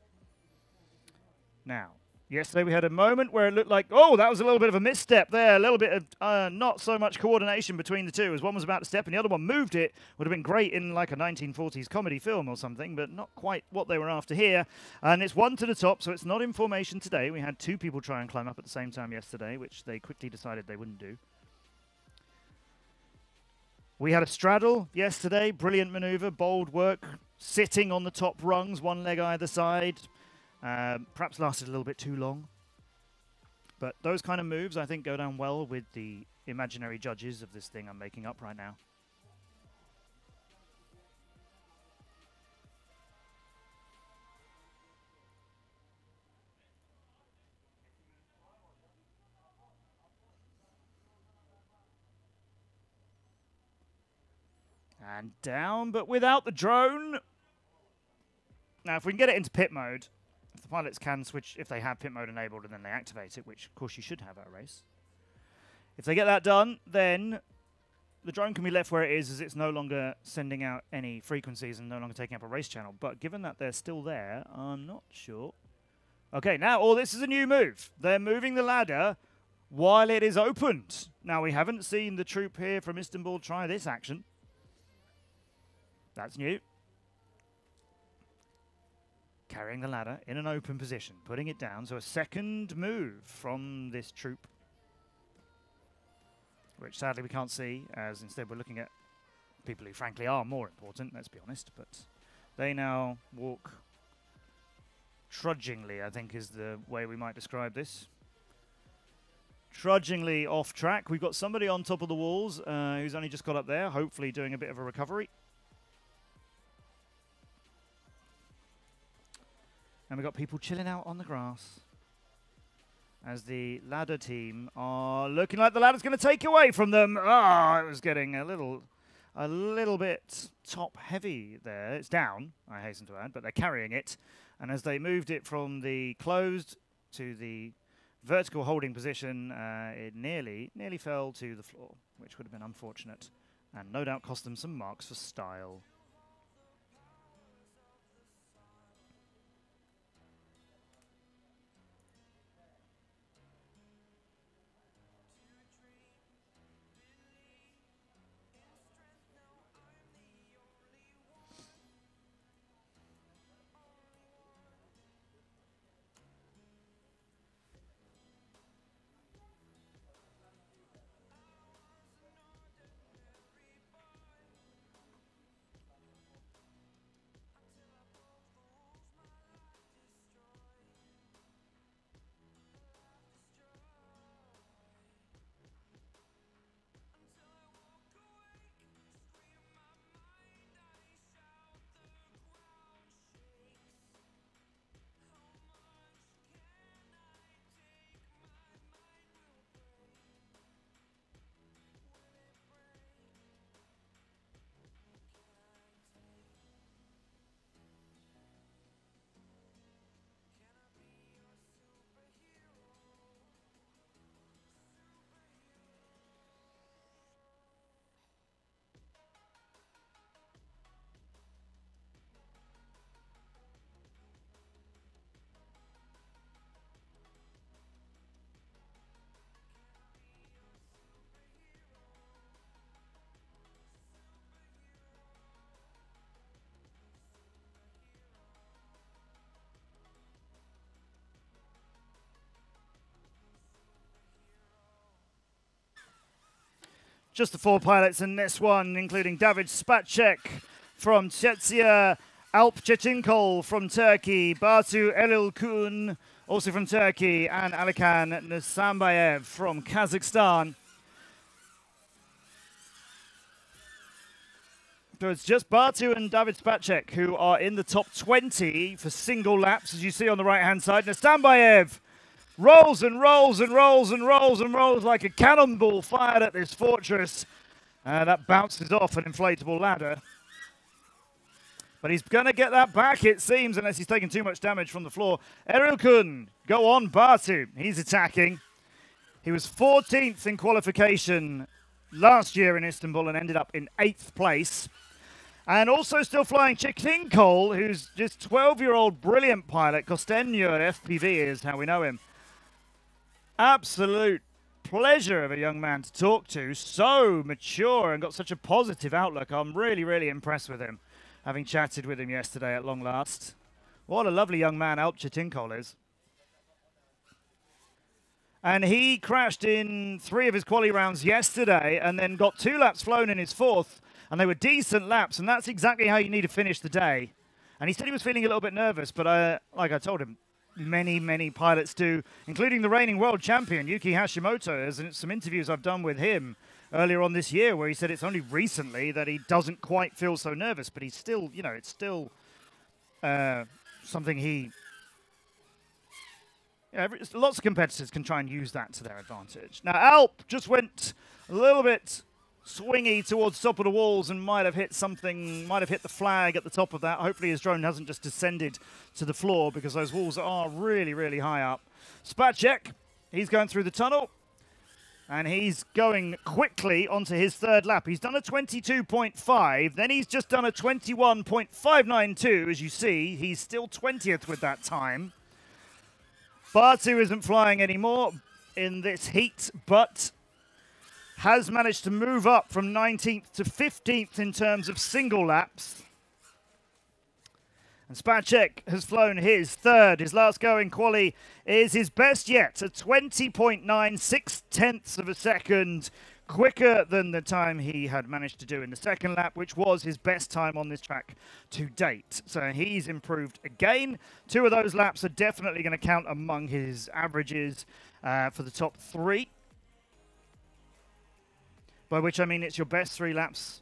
S2: Now, yesterday we had a moment where it looked like, oh, that was a little bit of a misstep there. A little bit of not so much coordination between the two, as one was about to step and the other one moved it. Would have been great in like a 1940s comedy film or something, but not quite what they were after here. And it's 1 to the top, so it's not in formation today. We had 2 people try and climb up at the same time yesterday, which they quickly decided they wouldn't do. We had a straddle yesterday. Brilliant maneuver, bold work, sitting on the top rungs, 1 leg either side. Perhaps lasted a little bit too long. But those kind of moves, I think, go down well with the imaginary judges of this thing I'm making up right now. And down, but without the drone. Now, if we can get it into pit mode, if the pilots can switch, if they have pit mode enabled and then they activate it, which of course you should have at a race. If they get that done, then the drone can be left where it is, as it's no longer sending out any frequencies and no longer taking up a race channel. But given that they're still there, I'm not sure. Okay, now, oh, this is a new move. They're moving the ladder while it is opened. Now, we haven't seen the troop here from Istanbul try this action. That's new. Carrying the ladder in an open position, putting it down. So a second move from this troop, which sadly we can't see, as instead we're looking at people who frankly are more important, let's be honest. But they now walk trudgingly, I think is the way we might describe this. Trudgingly off track. We've got somebody on top of the walls who's only just got up there, hopefully doing a bit of a recovery. And we've got people chilling out on the grass as the ladder team are looking like the ladder's going to take away from them. Ah, it was getting a little bit top heavy there. It's down, I hasten to add, but they're carrying it. And as they moved it from the closed to the vertical holding position, it nearly fell to the floor, which would have been unfortunate and no doubt cost them some marks for style. Just the 4 pilots in this one, including David Spacek from Czechia, Alp Çetinkol from Turkey, Batu Elilkun, also from Turkey, and Alikan Nasambayev from Kazakhstan. So it's just Batu and David Spacek who are in the top 20 for single laps, as you see on the right-hand side. Nasambayev rolls and rolls and rolls and rolls and rolls like a cannonball fired at this fortress. That bounces off an inflatable ladder. But he's going to get that back, it seems, unless he's taken too much damage from the floor. Erilkun, go on, Batu. He's attacking. He was 14th in qualification last year in Istanbul and ended up in 8th place. And also still flying Çetinkol, who's just 12-year-old brilliant pilot. Kostenyo FPV is how we know him. Absolute pleasure of a young man to talk to. So mature and got such a positive outlook. I'm really, really impressed with him, having chatted with him yesterday at long last. What a lovely young man Alp Çetinkol is. And he crashed in 3 of his quali rounds yesterday and then got 2 laps flown in his 4th. And they were decent laps, and that's exactly how you need to finish the day. And he said he was feeling a little bit nervous, but like I told him, many pilots do, including the reigning world champion, Yuki Hashimoto. There's some interviews I've done with him earlier on this year where he said it's only recently that he doesn't quite feel so nervous, but he's still, you know, it's still something he... Yeah, lots of competitors can try and use that to their advantage. Now, Alp just went a little bit swingy towards the top of the walls and might have hit something, might have hit the flag at the top of that. Hopefully his drone hasn't just descended to the floor because those walls are really, really high up. Spacek, he's going through the tunnel. And he's going quickly onto his third lap. He's done a 22.5, then he's just done a 21.592. As you see, he's still 20th with that time. Batu isn't flying anymore in this heat, but has managed to move up from 19th to 15th in terms of single laps. And Spacek has flown his third. His last go in quali is his best yet, a 20.9, 6/10 of a second quicker than the time he had managed to do in the second lap, which was his best time on this track to date. So he's improved again. 2 of those laps are definitely going to count among his averages for the top 3. By which I mean it's your best 3 laps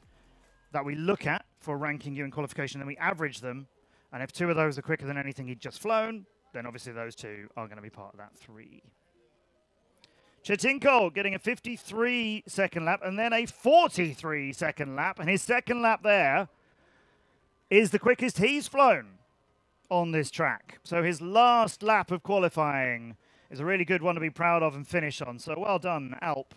S2: that we look at for ranking you in qualification, then we average them. And if 2 of those are quicker than anything he'd just flown, then obviously those 2 are going to be part of that 3. Chetinko getting a 53 second lap and then a 43 second lap. And his second lap there is the quickest he's flown on this track. So his last lap of qualifying is a really good one to be proud of and finish on. So well done, Alp.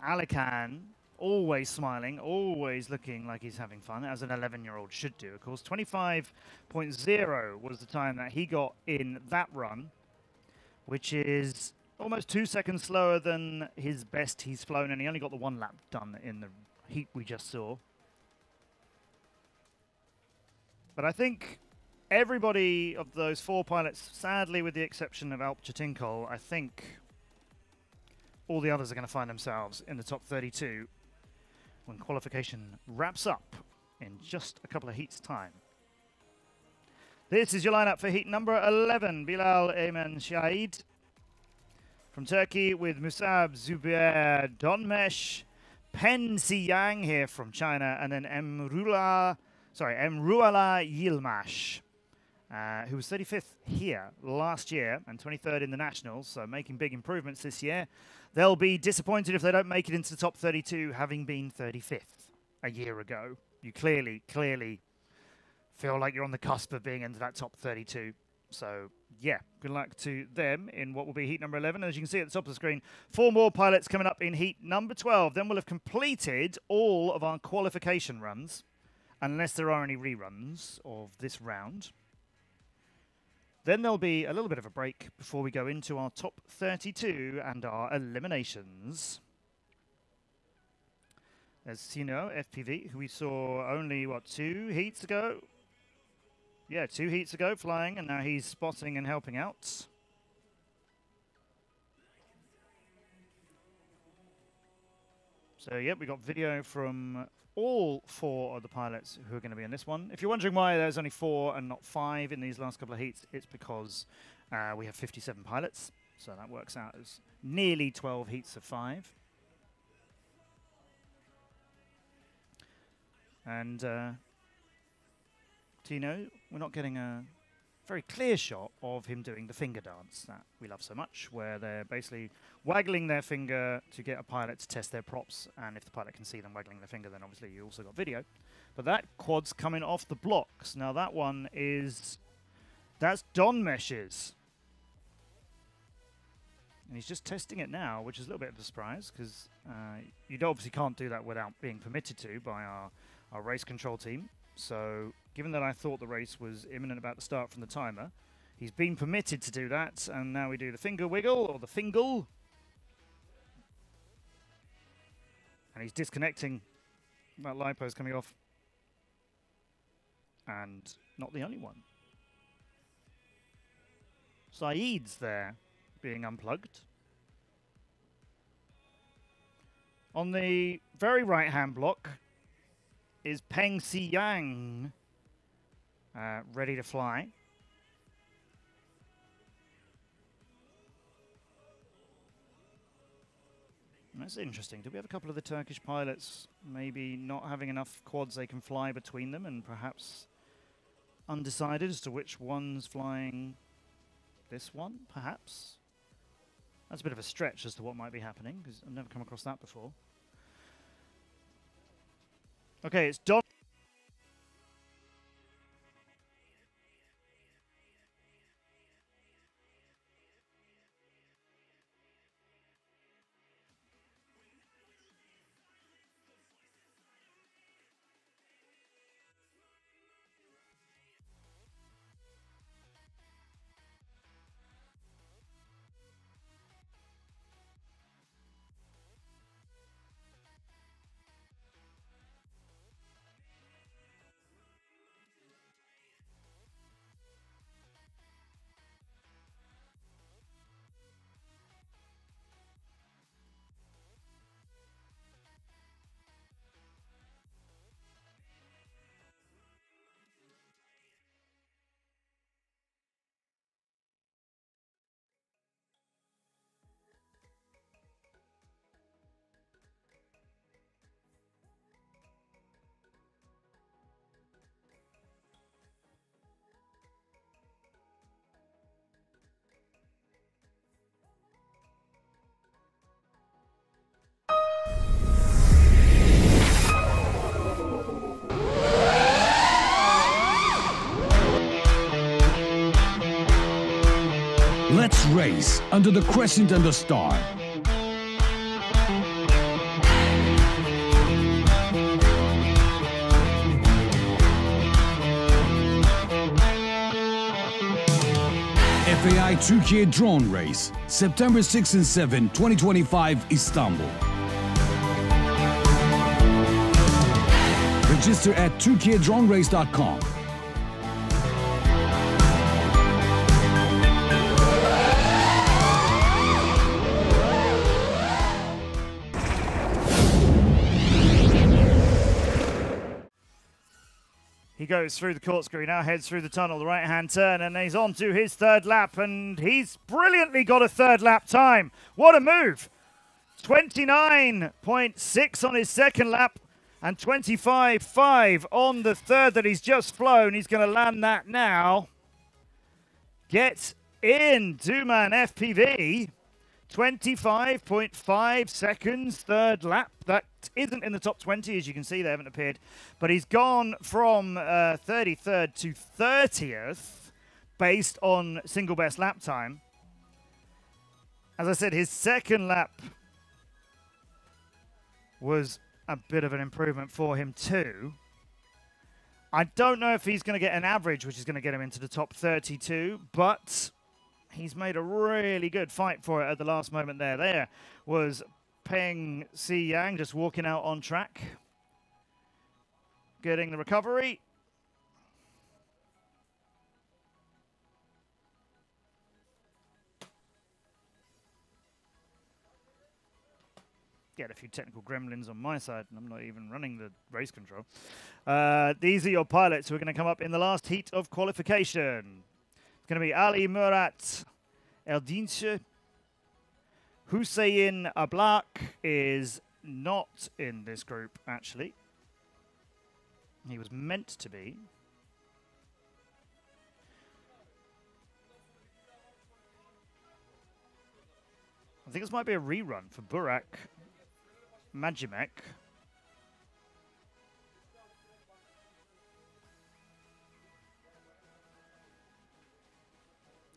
S2: Alican, always smiling, always looking like he's having fun, as an 11-year-old should do, of course. 25.0 was the time that he got in that run, which is almost 2 seconds slower than his best he's flown, and he only got the 1 lap done in the heat we just saw. But I think everybody of those 4 pilots, sadly with the exception of Alp Chetinkol, I think all the others are going to find themselves in the top 32 when qualification wraps up in just a couple of heats' time. This is your lineup for heat number 11. Bilal Eymen Şahid from Turkey with Musab Zubair Donmesh, Pen Siyang here from China, and then Emruala Yilmaz, who was 35th here last year and 23rd in the Nationals, so making big improvements this year. They'll be disappointed if they don't make it into the top 32, having been 35th a year ago. You clearly feel like you're on the cusp of being into that top 32. So, yeah, good luck to them in what will be heat number 11. As you can see at the top of the screen, 4 more pilots coming up in heat number 12. Then we'll have completed all of our qualification runs, unless there are any reruns of this round. Then there'll be a little bit of a break before we go into our top 32 and our eliminations. There's Sino, FPV, who we saw only, 2 heats ago? Yeah, 2 heats ago flying, and now he's spotting and helping out. So, yeah, we got video from all 4 of the pilots who are going to be in this one. If you're wondering why there's only 4 and not 5 in these last couple of heats, it's because we have 57 pilots. So that works out as nearly 12 heats of 5. And Tino, we're not getting a very clear shot of him doing the finger dance that we love so much, where they're basically waggling their finger to get a pilot to test their props, and if the pilot can see them waggling their finger, then obviously you also got video. But that quad's coming off the blocks. Now that one that's Don Mesh's. And he's just testing it now, which is a little bit of a surprise, because you obviously can't do that without being permitted to by our race control team. So, given that I thought the race was imminent about to start from the timer, he's been permitted to do that, and now we do the finger wiggle, or the fingle. And he's disconnecting. That lipo is coming off. And not the only one. Saeed's there, being unplugged. On the very right-hand block is Peng Siyang, ready to fly. And that's interesting. Do we have a couple of the Turkish pilots maybe not having enough quads they can fly between them, and perhaps undecided as to which one's flying this one, perhaps. That's a bit of a stretch as to what might be happening, because I've never come across that before. Okay, it's Don.
S1: Let's race under the crescent and the star. FAI Turkiye Drone Race, September 6 and 7, 2025, Istanbul. Register at turkiyedronerace.com.
S2: He goes through the corkscrew, now heads through the tunnel, the right-hand turn, and he's on to his third lap, and he's brilliantly got a third lap time. What a move! 29.6 on his second lap, and 25.5 on the third that he's just flown. He's going to land that now. Get in, Duman FPV. 25.5 seconds, third lap. That isn't in the top 20, as you can see, they haven't appeared. But he's gone from 33rd to 30th based on single best lap time. As I said, his second lap was a bit of an improvement for him too. I don't know if he's going to get an average, which is going to get him into the top 32, but he's made a really good fight for it at the last moment there. There was Peng Si Yang just walking out on track, getting the recovery. Get a few technical gremlins on my side, and I'm not even running the race control. These are your pilots who are going to come up in the last heat of qualification. It's going to be Ali Murat Eldinci. Hussein Ablak is not in this group, actually. He was meant to be. I think this might be a rerun for Burak Majimek.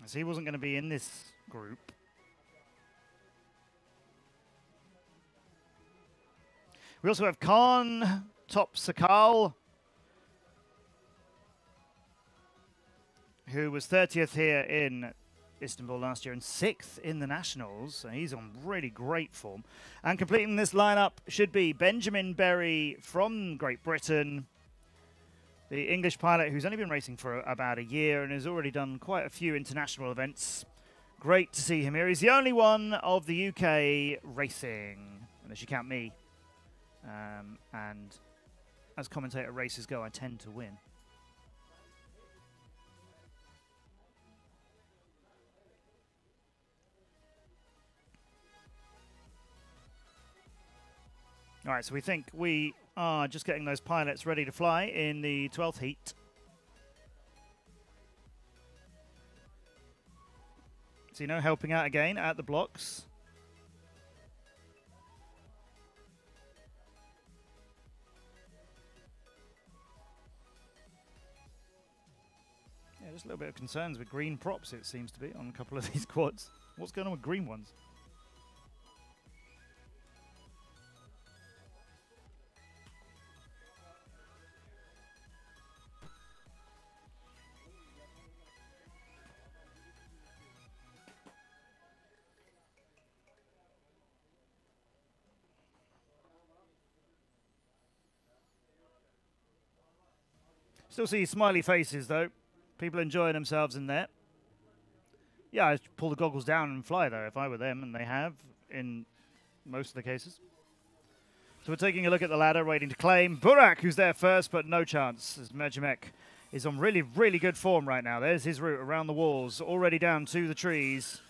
S2: So he wasn't going to be in this group. We also have Khan Top Sakal, who was 30th here in Istanbul last year and 6th in the Nationals. So he's on really great form. And completing this lineup should be Benjamin Berry from Great Britain, the English pilot who's only been racing for about a year and has already done quite a few international events. Great to see him here. He's the only one of the UK racing, unless you count me. And as commentator races go, I tend to win. All right, so we think we are just getting those pilots ready to fly in the 12th heat. Zeno helping out again at the blocks. Yeah, just a little bit of concerns with green props, it seems to be, on a couple of these quads. What's going on with green ones? Still see smiley faces, though. People enjoying themselves in there. Yeah, I'd pull the goggles down and fly, though, if I were them, and they have in most of the cases. So we're taking a look at the ladder, waiting to claim. Burak, who's there first, but no chance, as Medyamek is on really, really good form right now. There's his route around the walls, already down to the trees.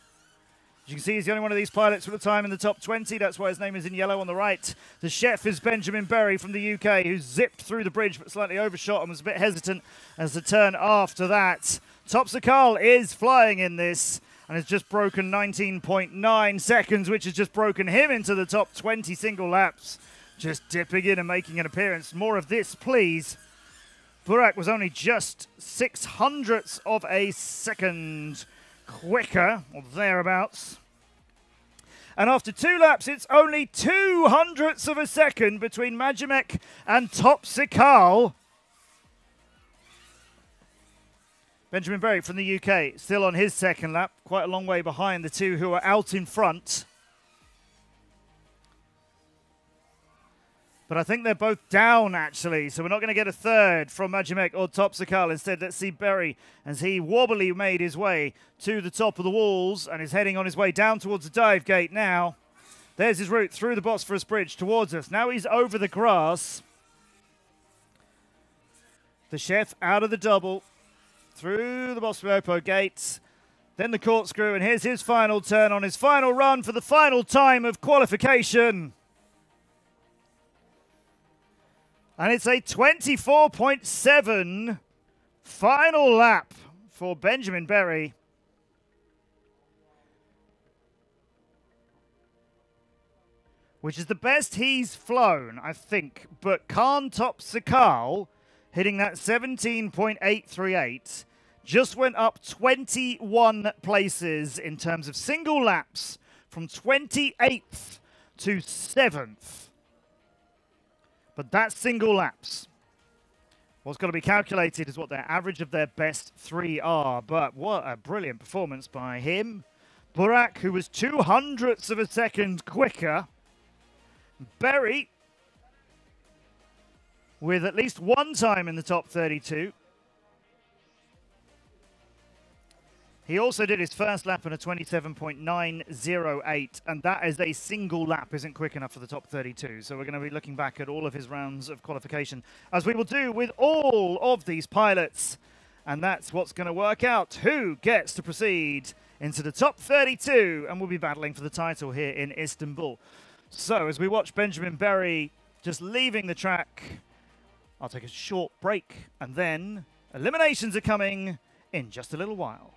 S2: As you can see, he's the only one of these pilots with a time in the top 20. That's why his name is in yellow on the right. The chef is Benjamin Berry from the UK, who zipped through the bridge but slightly overshot and was a bit hesitant as the turn after that. Topsakal is flying in this and has just broken 19.9 seconds, which has just broken him into the top 20 single laps. Just dipping in and making an appearance. More of this, please. Burak was only just 0.06 of a second quicker, or thereabouts. And after 2 laps, it's only 0.02 of a second between Medyamek and Topsakal. Benjamin Berry from the UK, still on his second lap, quite a long way behind the two who are out in front. But I think they're both down, actually, so we're not going to get a third from Medyamek or Topsakal. Instead, let's see Berry as he wobbly made his way to the top of the walls and is heading on his way down towards the dive gate now. There's his route through the Bosphorus Bridge towards us. Now he's over the grass. The chef out of the double, through the Bosphoropo gates, then the corkscrew, and here's his final turn on his final run for the final time of qualification. And it's a 24.7 final lap for Benjamin Berry. Which is the best he's flown, I think. But Khan Topsakal, hitting that 17.838, just went up 21 places in terms of single laps from 28th to 7th. But that's single laps. What's got to be calculated is what their average of their best 3 are. But what a brilliant performance by him. Burak, who was 0.02 of a second quicker. Berry, with at least one time in the top 32. He also did his first lap in a 27.908, and that is a single lap, isn't quick enough for the top 32. So we're going to be looking back at all of his rounds of qualification, as we will do with all of these pilots. And that's what's going to work out who gets to proceed into the top 32 and will be battling for the title here in Istanbul. So as we watch Benjamin Berry just leaving the track, I'll take a short break, and then eliminations are coming in just a little while.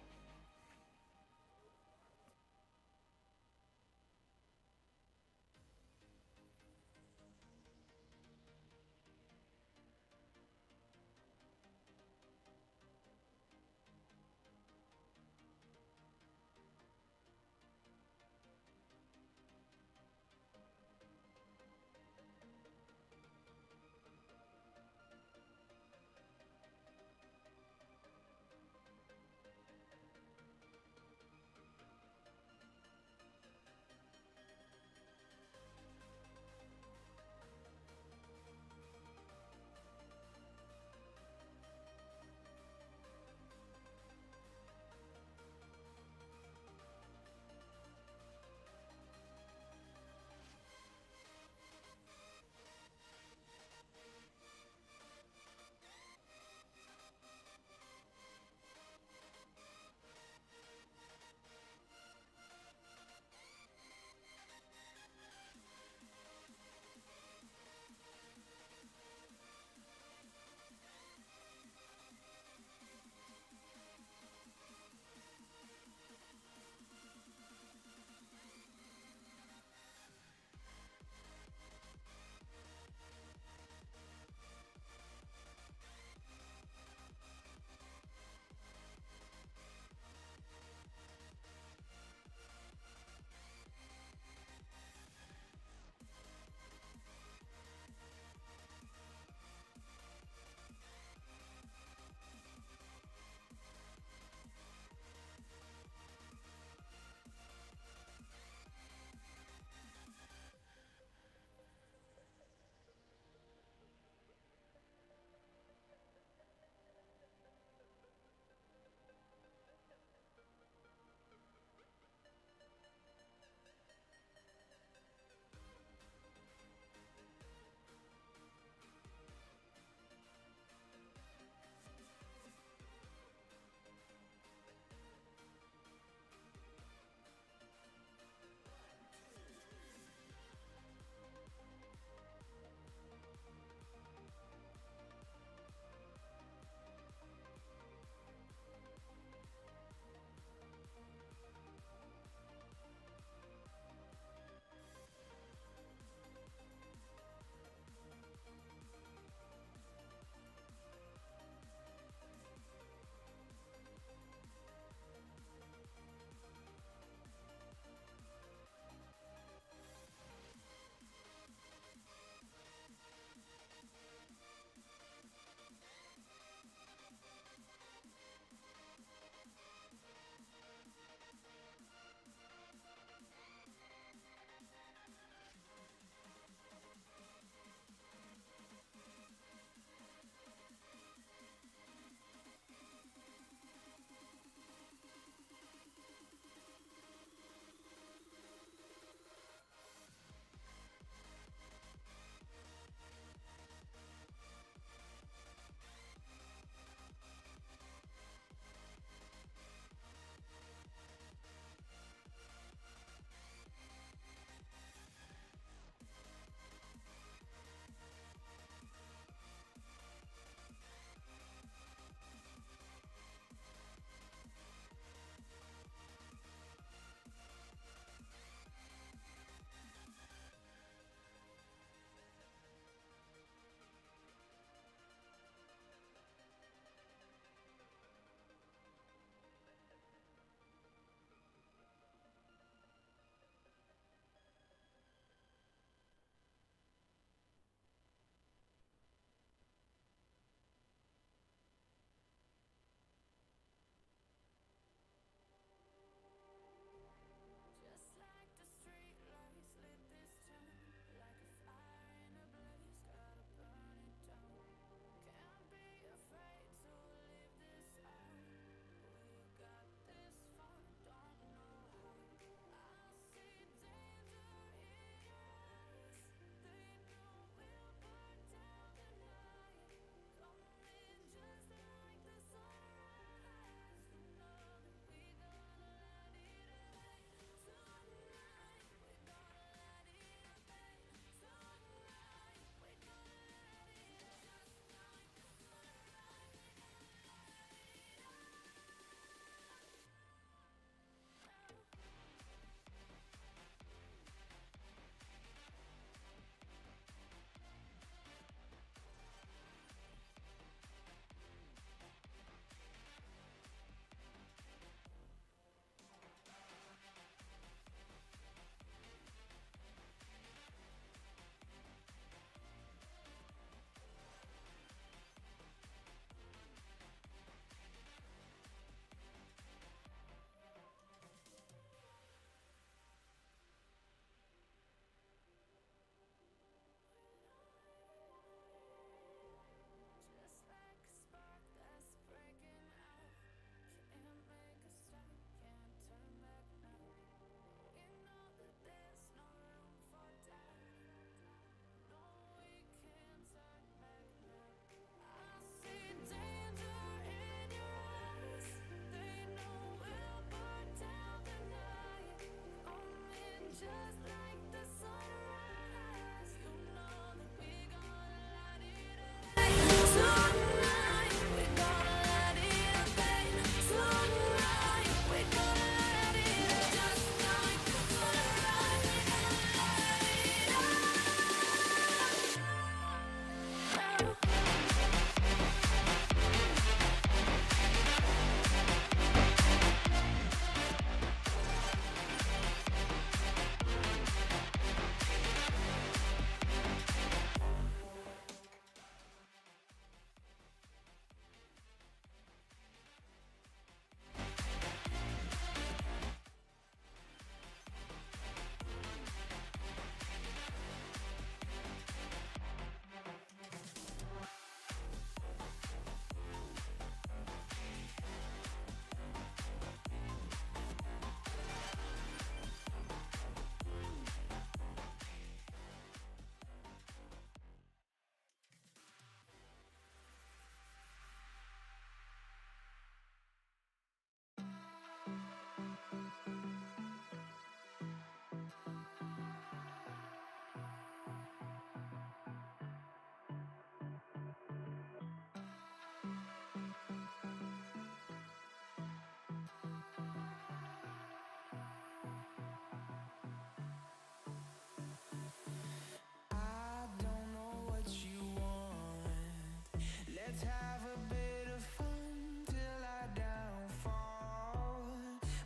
S3: Let's have a bit of fun till I downfall.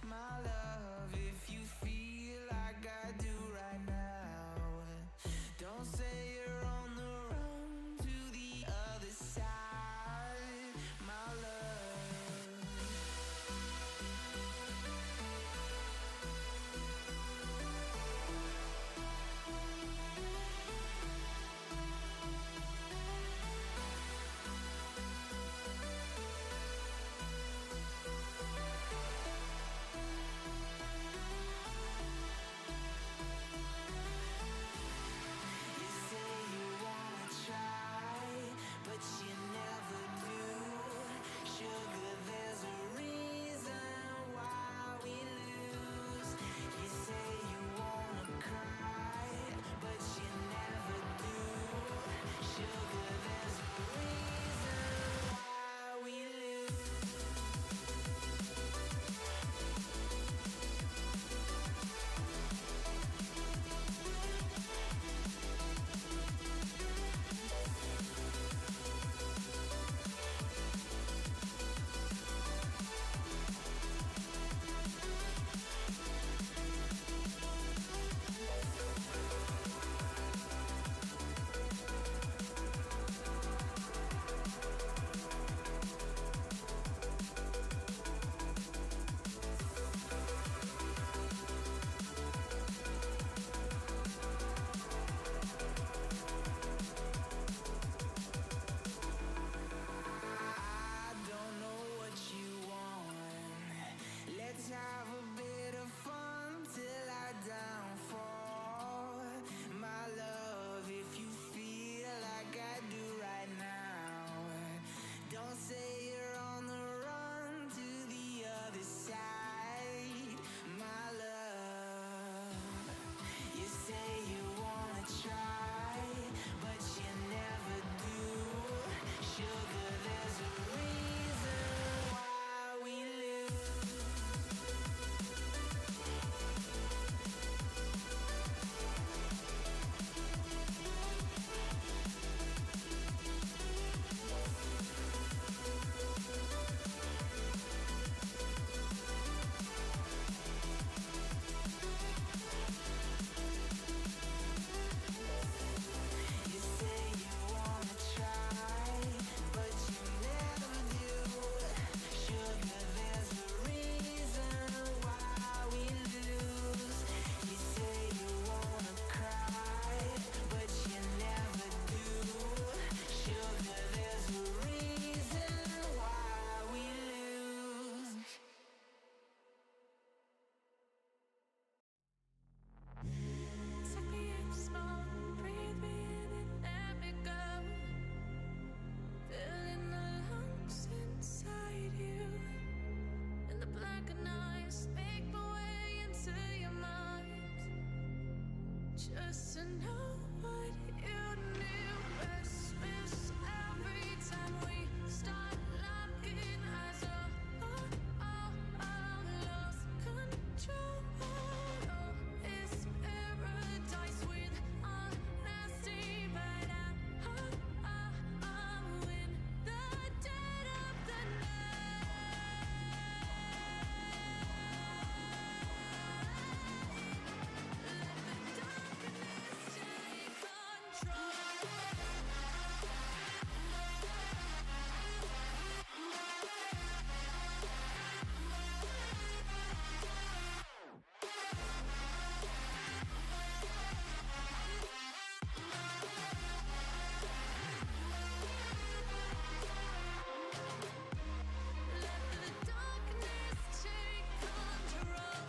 S3: My love, if you feel like I do right now, don't say you're on the run to the other side, my love. You say you wanna try, but you never do. Sugar, there's a reason why we lose. You say you wanna cry, but you never do. Sugar, there's a reason why we lose. I don't know what you want. Let's have a bit of fun till I downfall. My love, if you feel like I do right now, don't say you're on the run to the other side, my love. You say you wanna try, but you never do. Sugar, there's a reason why we lose. You say you wanna try, but you never do. Sugar, there's a reason why we lose. You say you wanna cry, but you never do. Sugar, there's a reason why we lose.
S5: Take me in small, breathe me in and let me go. Filling the lungs inside you, and the blackened eyes make my way into your mind. Just to know what you knew. Restless every time we start locking eyes. Lost control. Oh, it's paradise with honesty, but I'm in the dead of the night. Let the darkness take control. Let the darkness take control.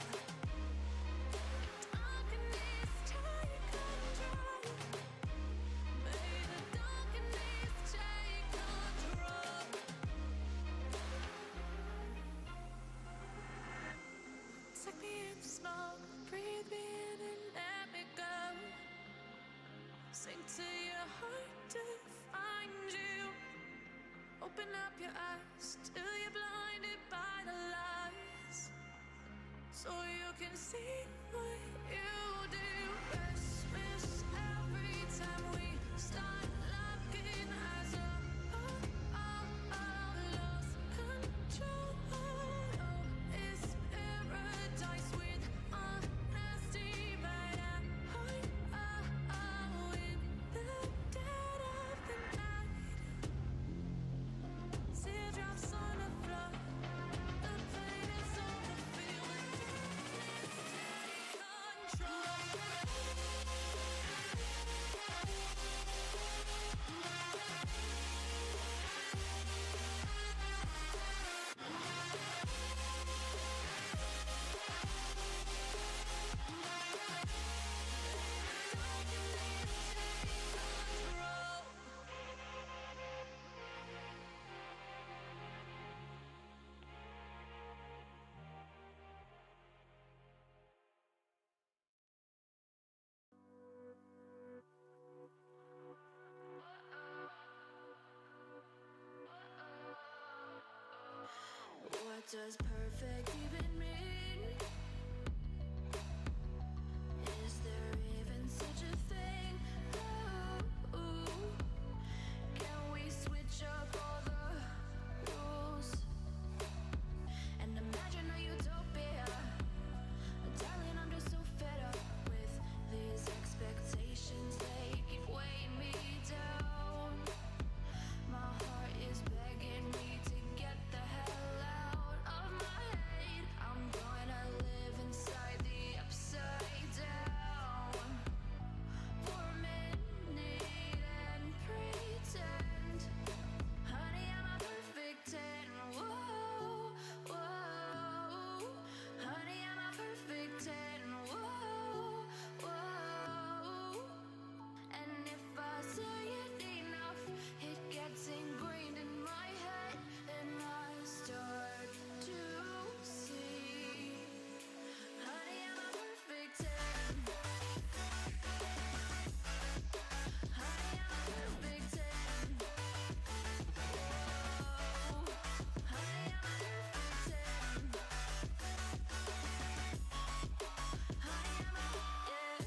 S5: Darkness take control. May the darkness take control. Take me in small, breathe me in and let me go. Sink to your heart to find you. Open up your eyes till you're blinded by the lies, so you can see what you do. Restless every time we start locking eyes. does perfect even mean? Is there even such a thing? Ooh, can we switch up all the rules and imagine a utopia? Darling, I'm just so fed up with these expectations. They keep weighing me down. My heart is begging me to get the hell out of my head. I'm gonna live inside the upside down for a minute and pretend, honey, I'm a perfect 10. Whoa, whoa, honey, I'm a perfect 10. Whoa, whoa, and if I say it enough, it gets ingrained in my head, and I start to see, honey, I'm a perfect 10. Honey, I'm a perfect 10. Whoa, honey, I'm a perfect 10. Honey, I'm a, yeah.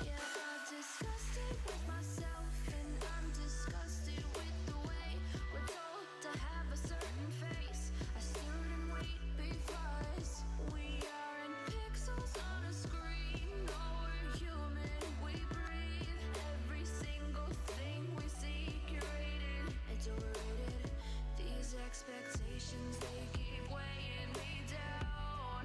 S5: Yeah, I'm disgusted with myself, and I'm disgusted with the way we're told to have a certain face, a certain weight, because we aren't pixels on a screen. No, we're human, we breathe. Every single thing we see curated, it's overrated. These expectations, they keep weighing me down.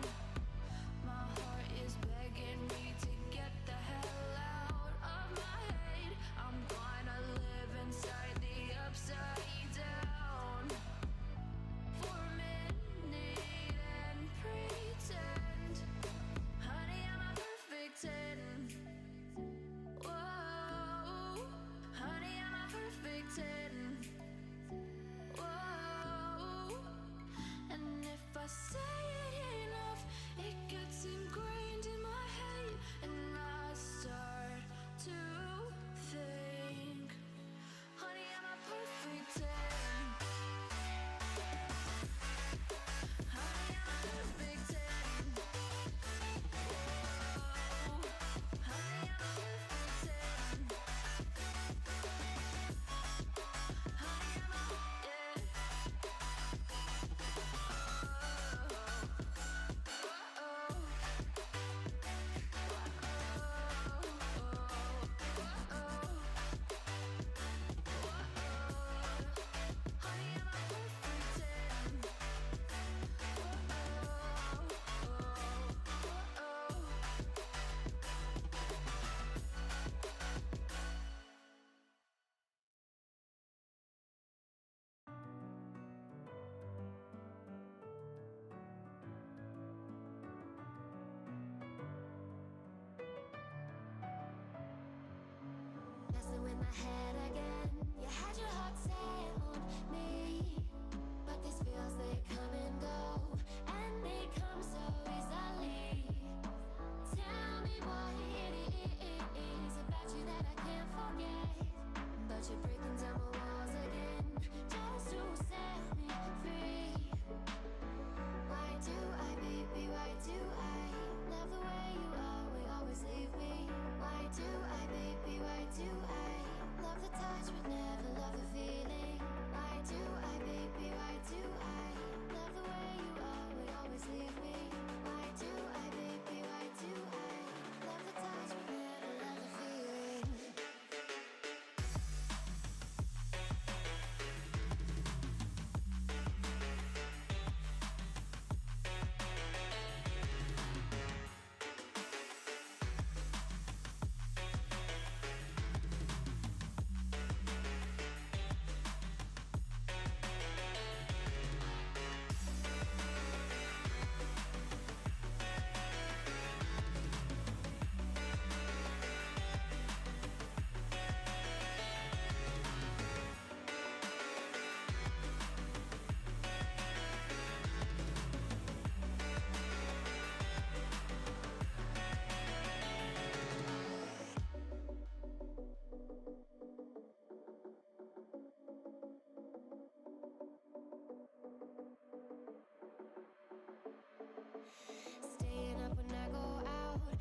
S5: My heart is begging me to get the hell out of my head. I'm gonna live inside the upside down for a minute and pretend, honey, I'm a perfect 10. Whoa, honey, I'm a perfect 10. Whoa, and if I say it enough, it gets ingrained in my head, and I start to think, honey, I'm a perfect 10. Honey, I'm a perfect 10. Whoa, honey, I'm a perfect 10. Honey, I'm a, yeah.
S6: Messing with my head again. You had your heart set on me, but these feels, they come and go, and they come so easily. Tell me what it is about you that I can't forget, but you're breaking down my walls again just to set me free. Why do I, baby, why do I love the way you always leave me? Why do I, baby, why do I love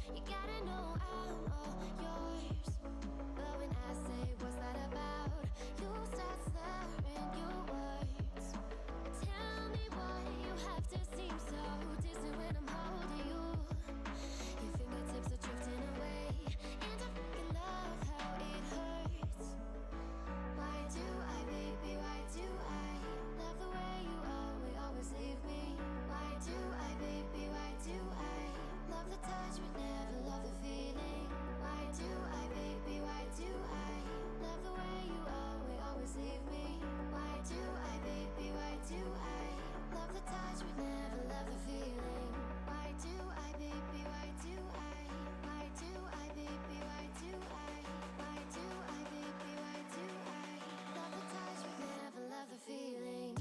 S6: You gotta know I'm all yours. But when I say what's that about, you start slurring your words. Tell me why you have to seem so distant when I'm holding you. Your fingertips are drifting away, and I fucking love how it hurts. Why do I, baby, why do I love the way you always leave me? Why do I, baby, why do I love the touch but never love the feeling? Why do I, baby, why do I love the way you always leave me? Why do I, baby, why do I love the touch but never love the feeling? Why do I, baby, why do I? Why do I, baby, why do I? Why do I, baby, why do I love the touch but never love the feeling?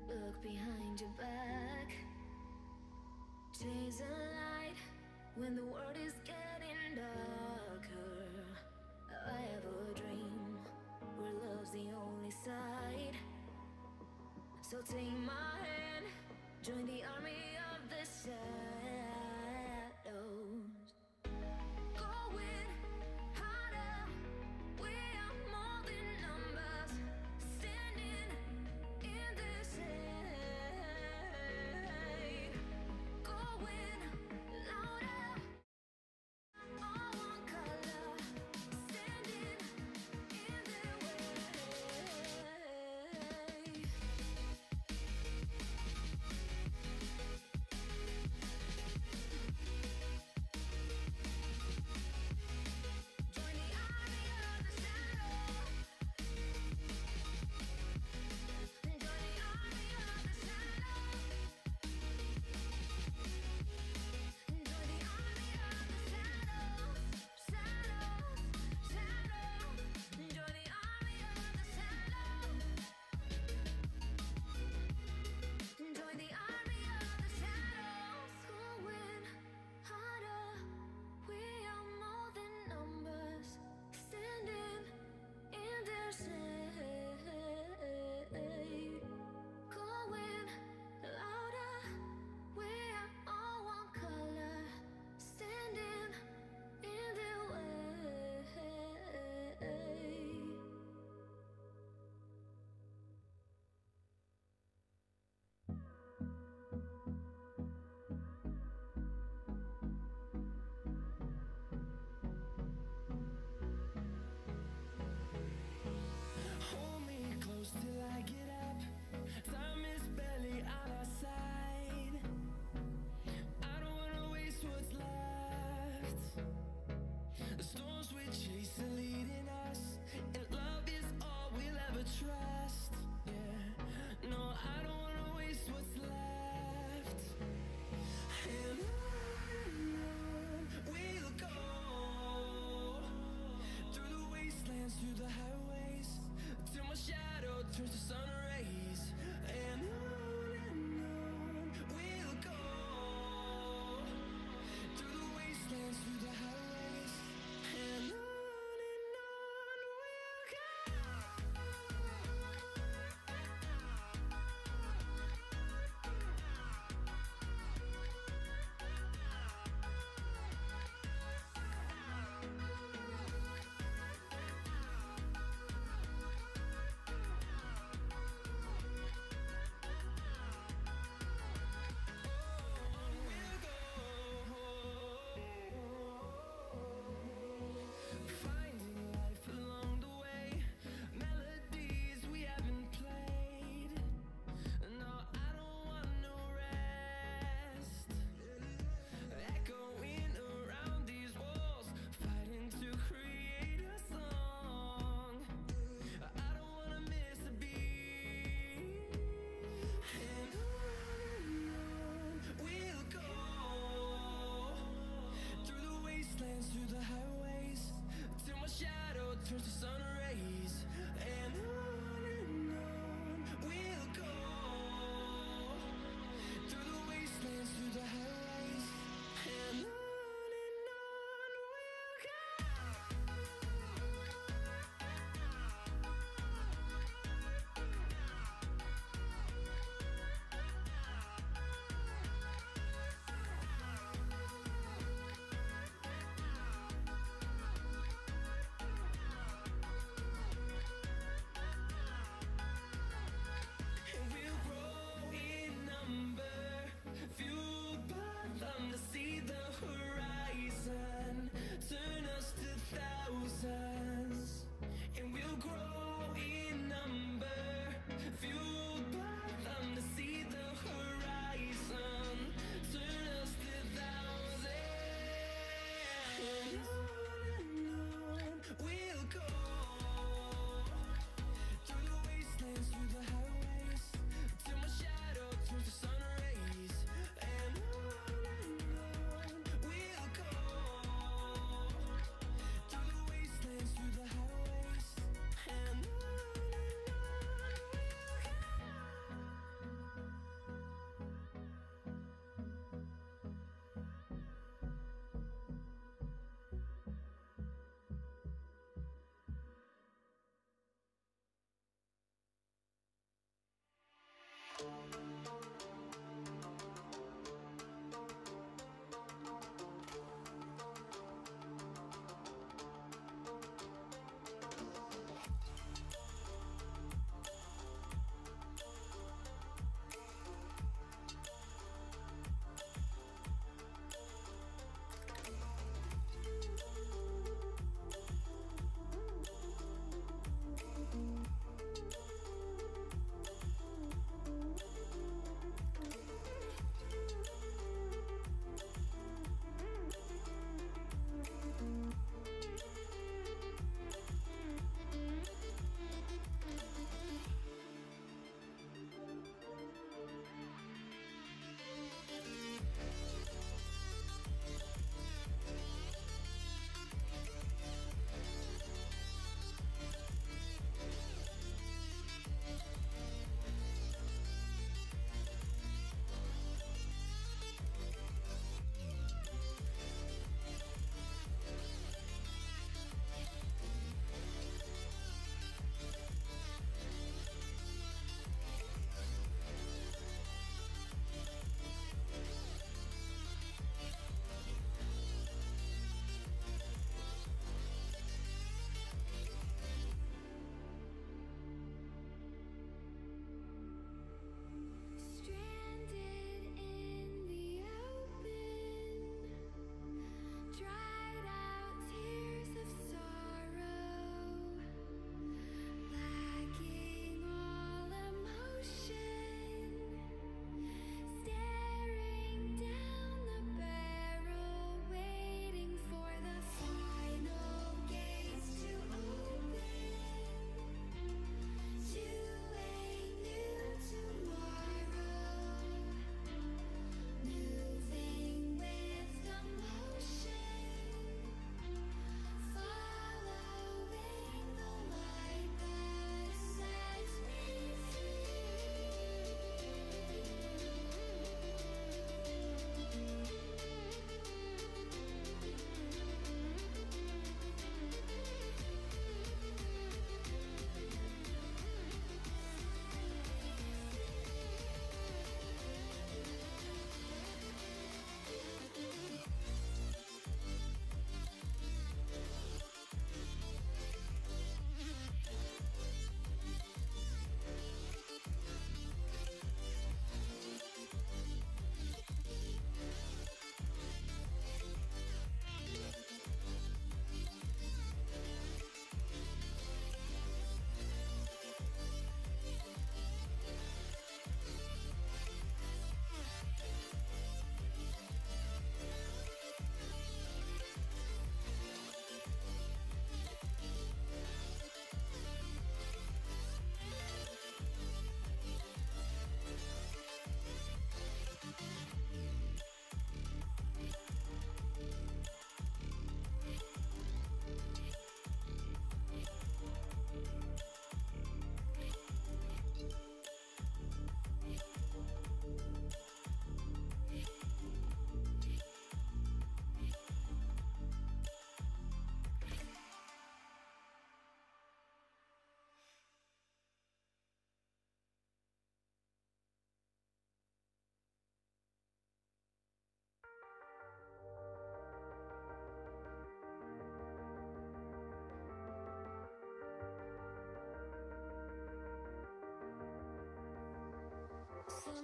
S6: Look behind your back. Chase the light when the world is getting darker. I have a dream where love's the only side. So take my hand, join the army of the shadows. Going harder, we are more than numbers, standing in the shade. Going louder, all one color, standing in the way.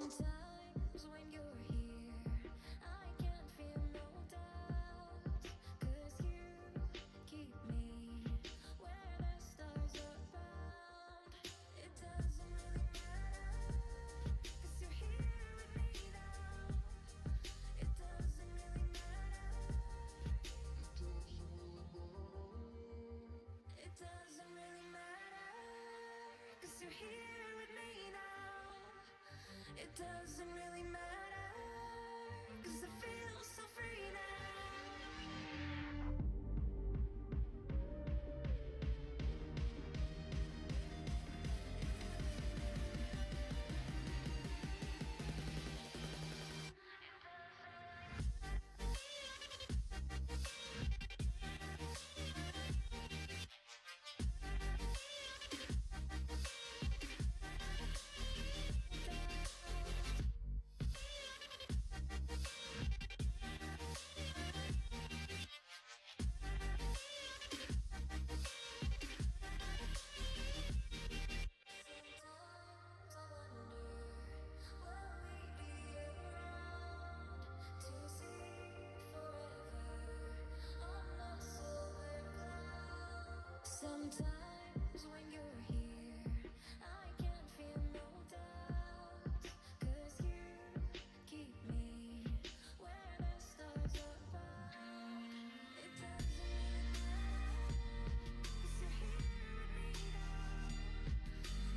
S6: Sometimes when you're here, I can't feel no doubt, 'cause you keep me where the stars are found. It doesn't really matter, 'cause you're here with me now. It doesn't really matter. It doesn't really matter, 'cause you're here with me now. It doesn't really matter, 'cause I feel so free now. Sometimes I wonder, will we be around to see forever on a silver cloud? Sometimes when you're here, I can't feel no doubt, 'cause you keep me where the stars are found. It doesn't really matter, 'cause you're here with me now.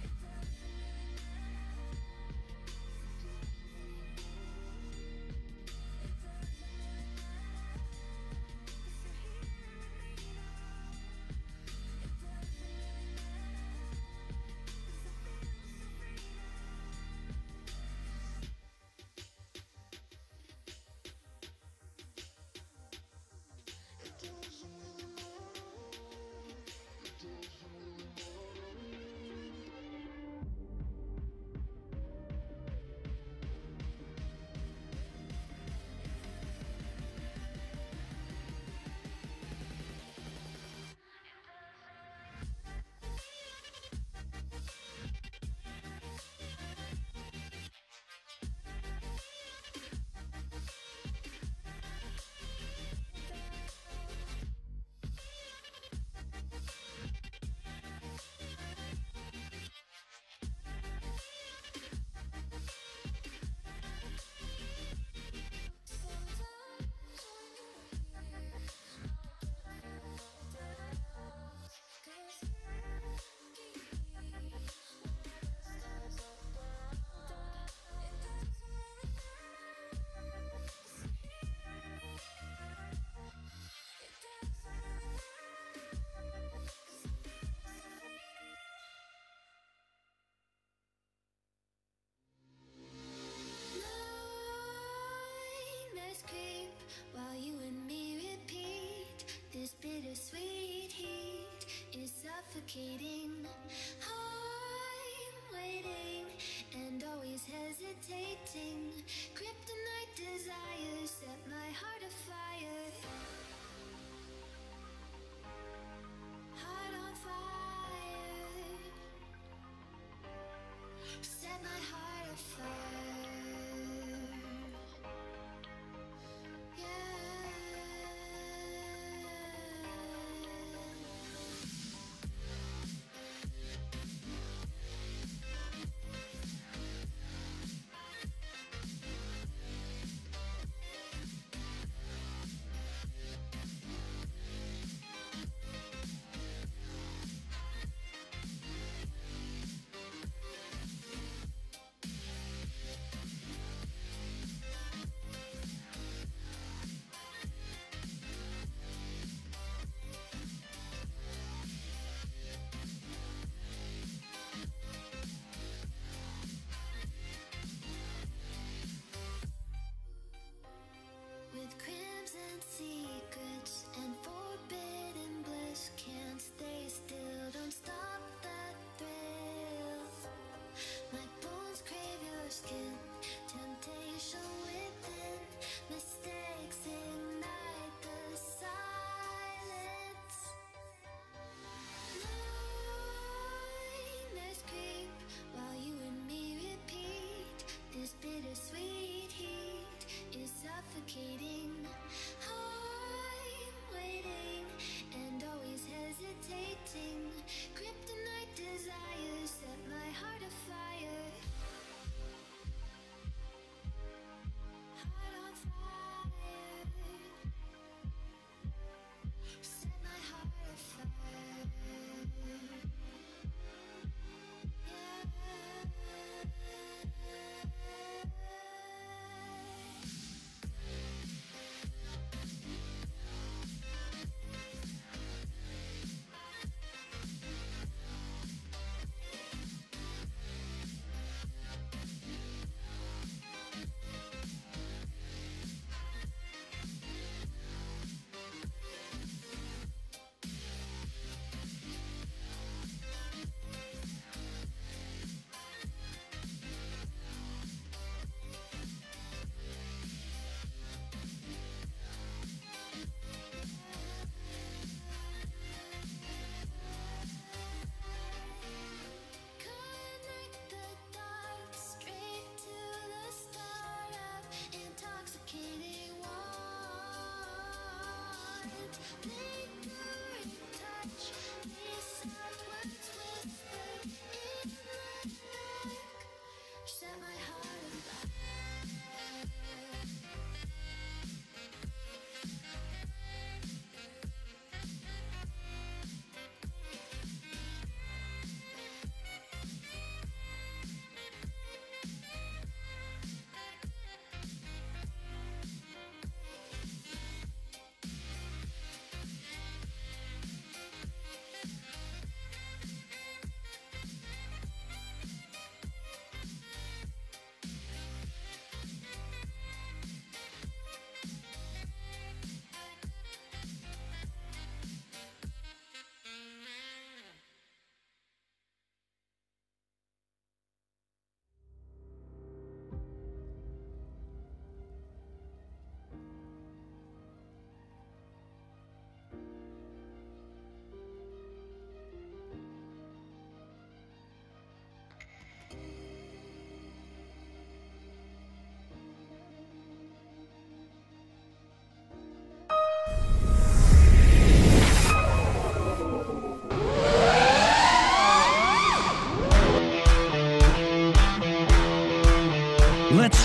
S6: It doesn't really matter. It doesn't really matter, 'cause you're here with me now. It doesn't really matter, 'cause I feel so free now. It doesn't really matter. It doesn't really matter. Nightmares creep while you and me repeat. This bittersweet heat is suffocating. I'm waiting and always hesitating. Kryptonite desires set my heart afire. Heart on fire. Set my heart afire.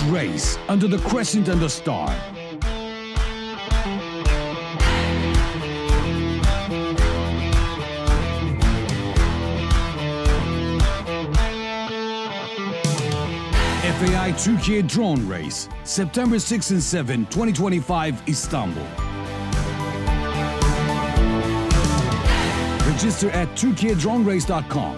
S1: race under the crescent and the star. FAI Turkiye Drone Race, September 6 and 7, 2025, Istanbul. Register at turkiyedronerace.com.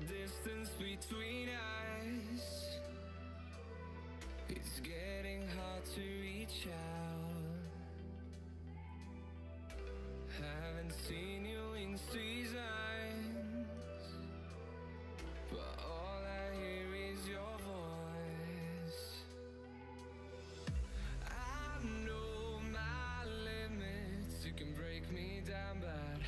S3: distance between us. It's getting hard to reach out. Haven't seen you in seasons, but all I hear is your voice. I know my limits, you can break me down, but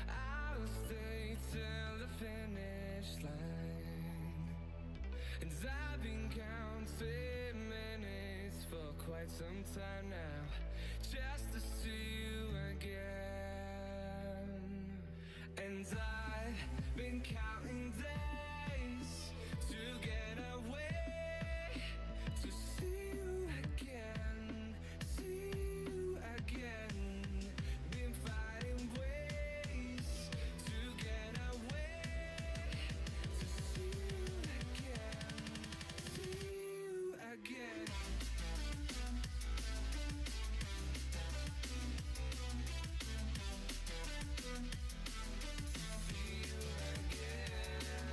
S3: I'll stay till the finish line. And I've been counting minutes for quite some time now, just to see you again. And I've been counting days to get away, to see you again, see you again. Been finding ways to get away, to see you again, see you again. See you again.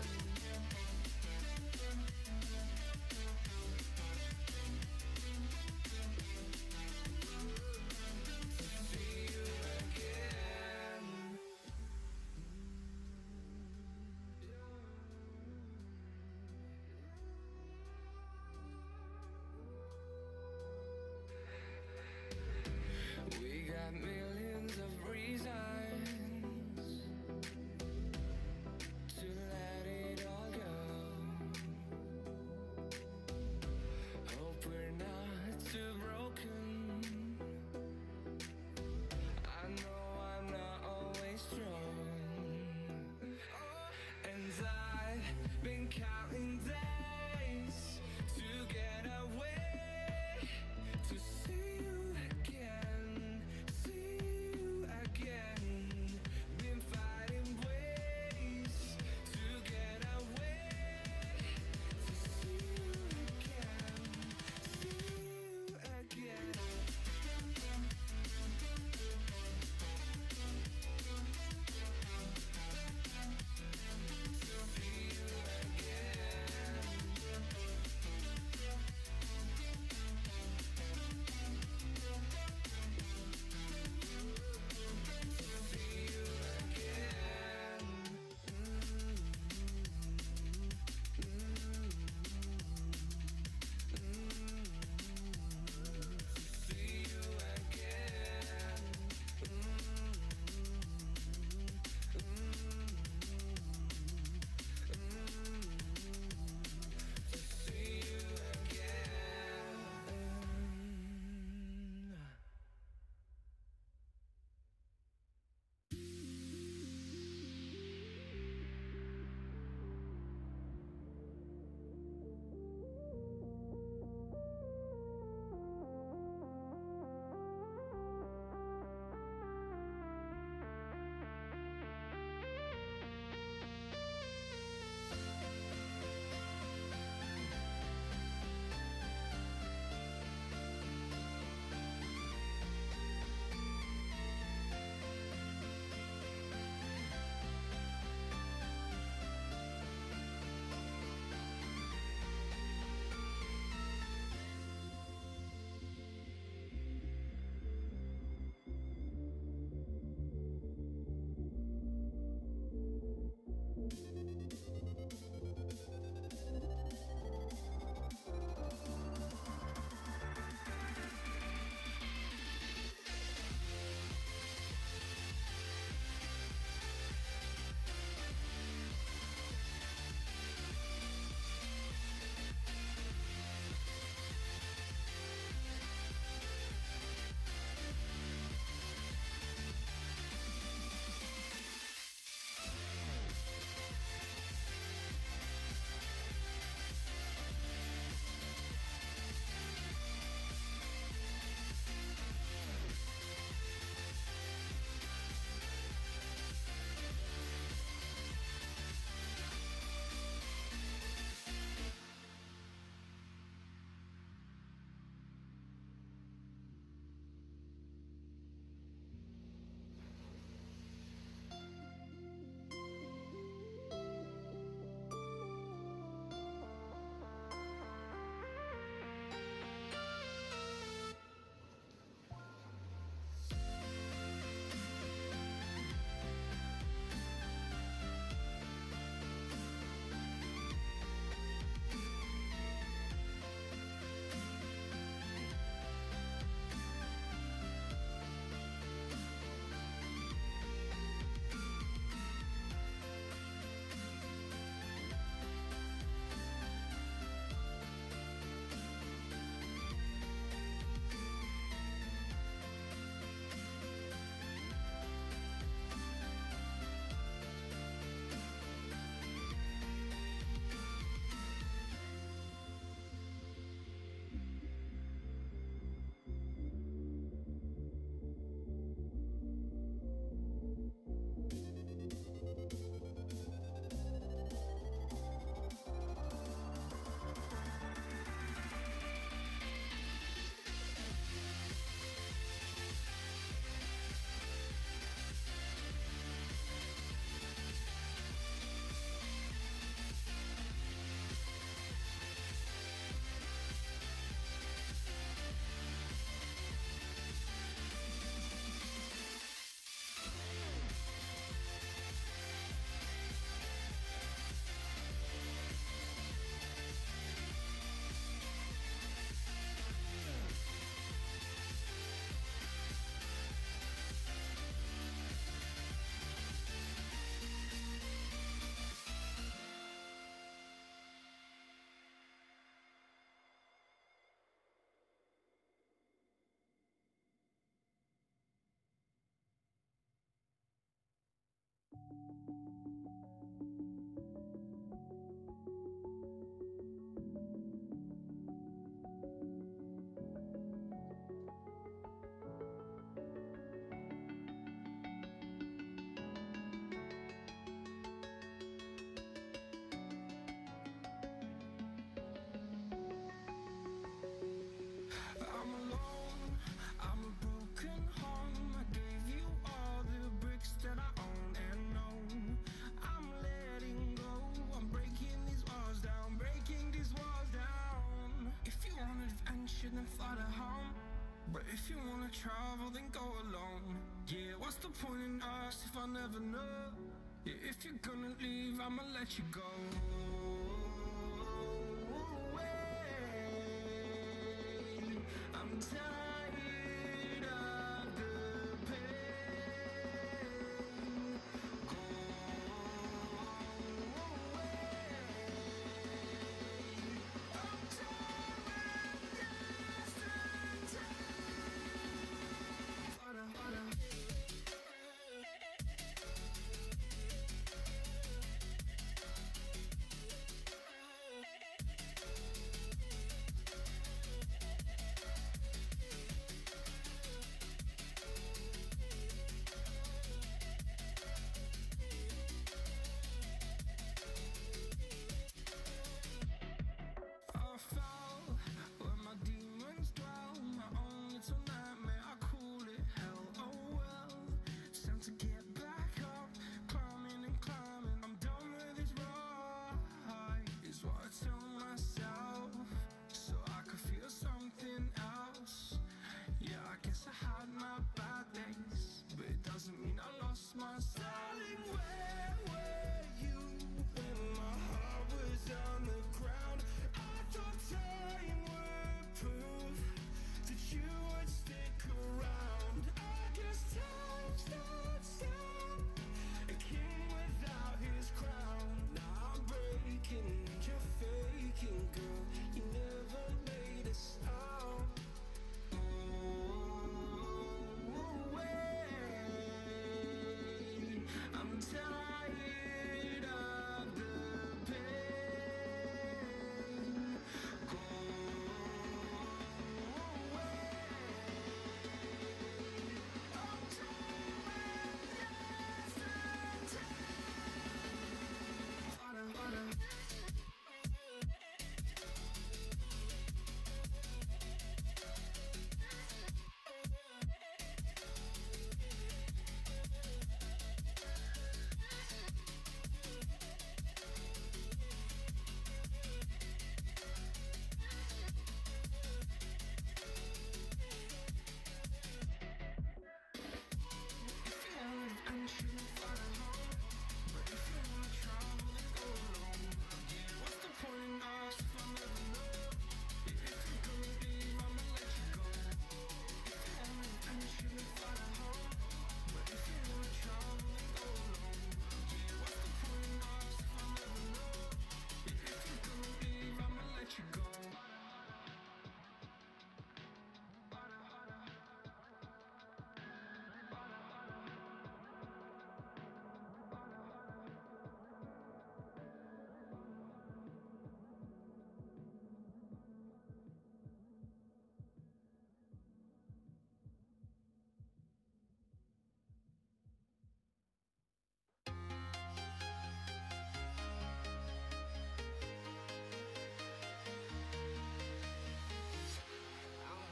S3: if you wanna travel, then go alone. Yeah, what's the point in us if I never know? Yeah, if you're gonna leave, I'ma let you go. I'm tired of the pain. Go away. I'm tired of wasting time. I fell where my demons dwell. My own little nightmare, I call it hell. Oh well, it's time to get back up. Climbing and climbing, I'm done with this ride, is what I tell myself, so I could feel something else. Yeah, I guess I had my bad days, but it doesn't mean I lost my styling. Where were you when my heart was on the ground? I thought time would prove that you would stick around. I guess time starts down, a king without his crown. Now I'm breaking and you're faking, girl. You never made a sound. I'm tired of the pain. Go away. I'm tired of wasting time.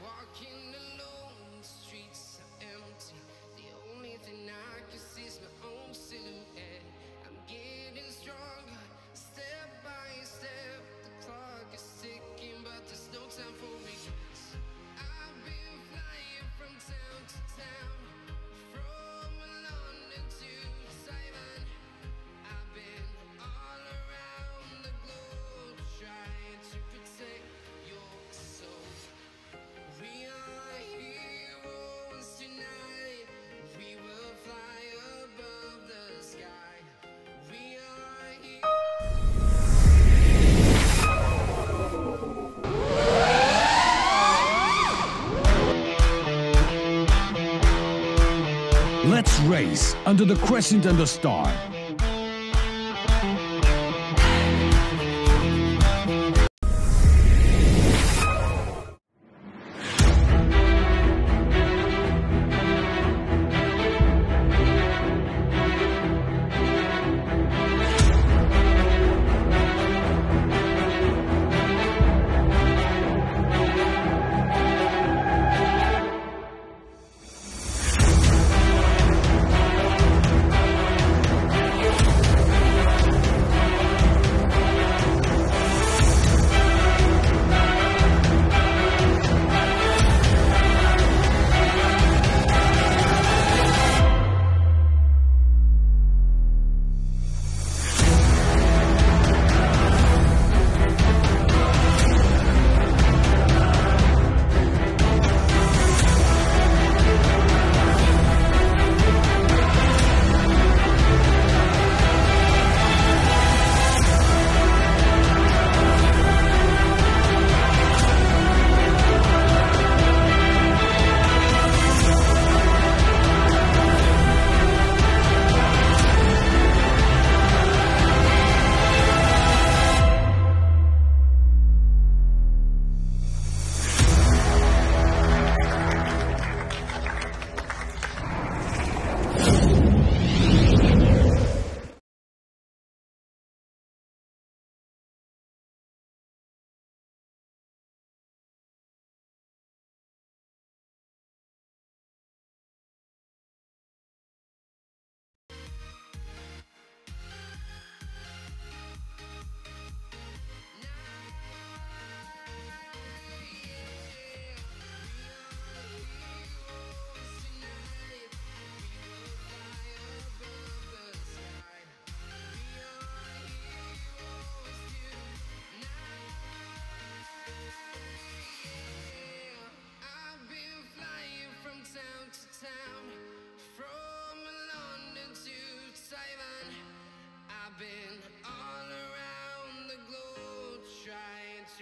S3: Walking alone, the streets are empty. The only thing I can see is my own silhouette. I'm getting stronger, step by step. The clock is ticking, but there's no time for regrets. I've been flying from town to town, from London to Taiwan. I've been all around the globe, trying to protect your soul. We are heroes tonight. We will fly above the sky. We are heroes.
S1: Let's race under the crescent and the star.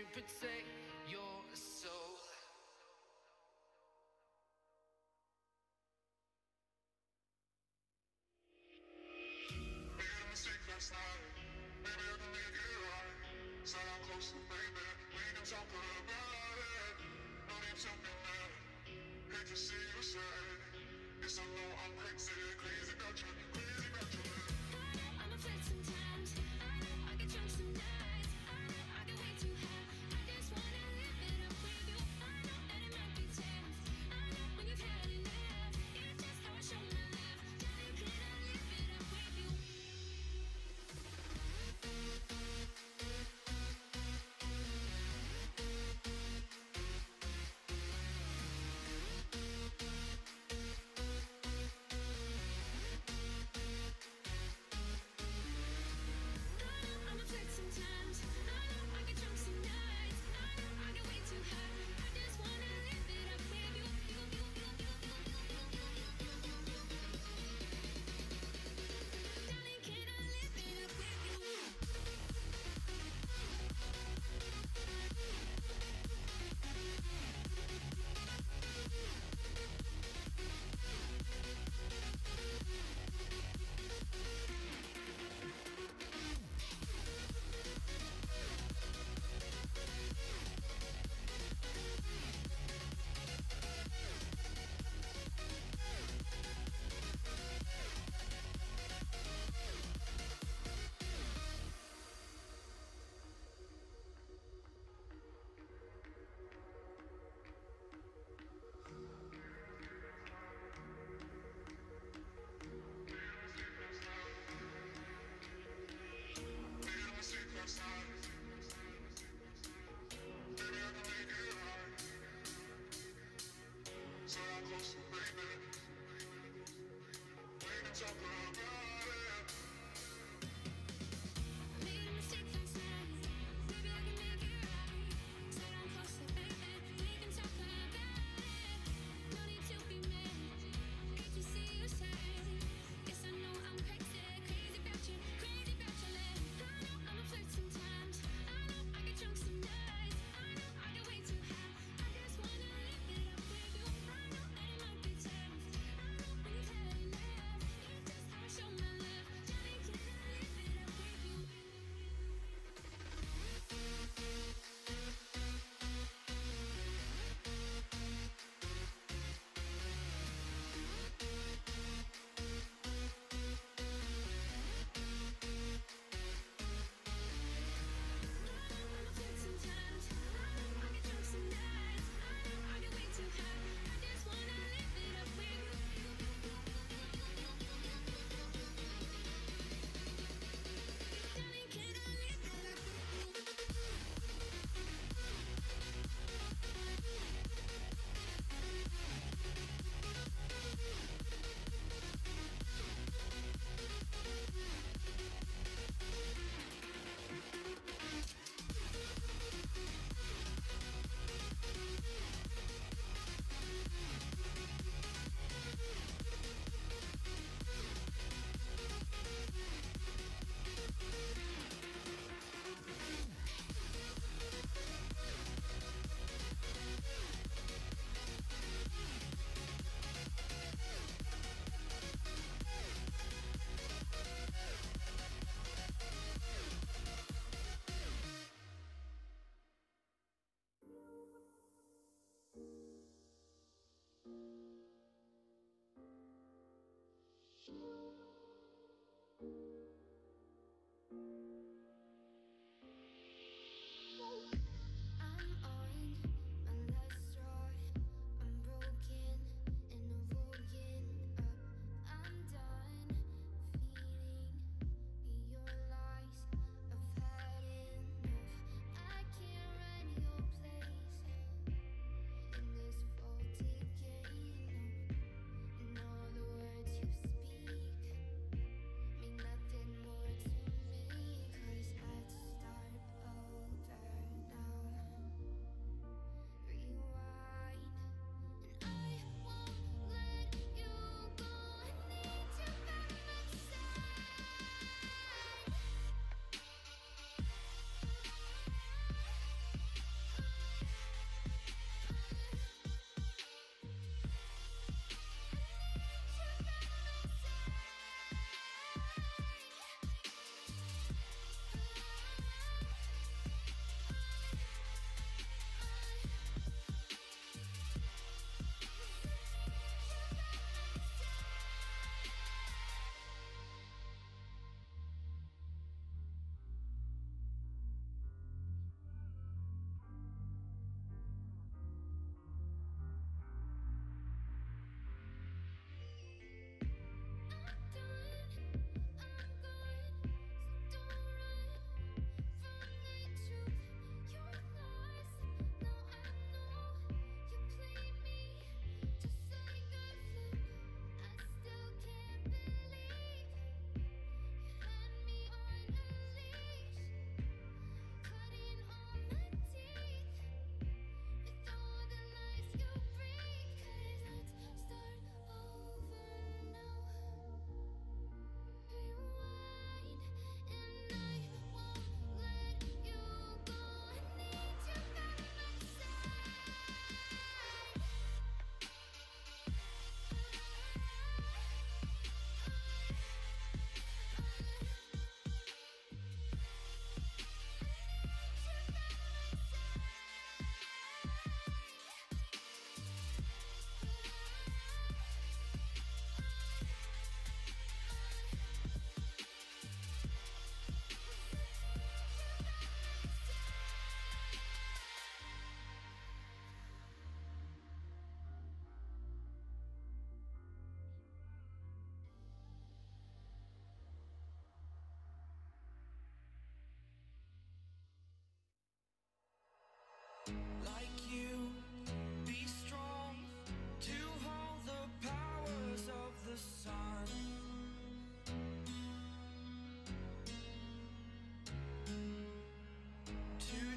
S3: to protect your soul.
S7: Made a mistake last night. Maybe I can make it right. Said I'm close to baby. We can talk about it. No need to be mad. Hate to see you sad. Yes, I know I'm crazy, crazy about you, crazy about you.
S6: I'm afraid sometimes. I know I get drunk some nights. I know I get way too high. I just wanna live it up with you. I know that it might be tense. I know when you've had enough. It's just how I show my love. Darling, can I live it up with you?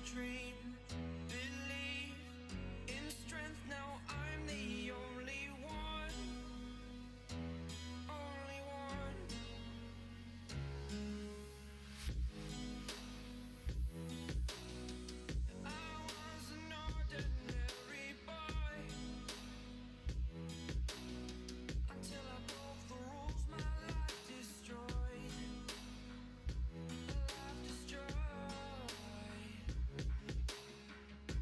S3: dream, believe in strength. Now I'm the only one, only one. I was an ordinary boy until I broke the rules. My life destroyed, life destroyed.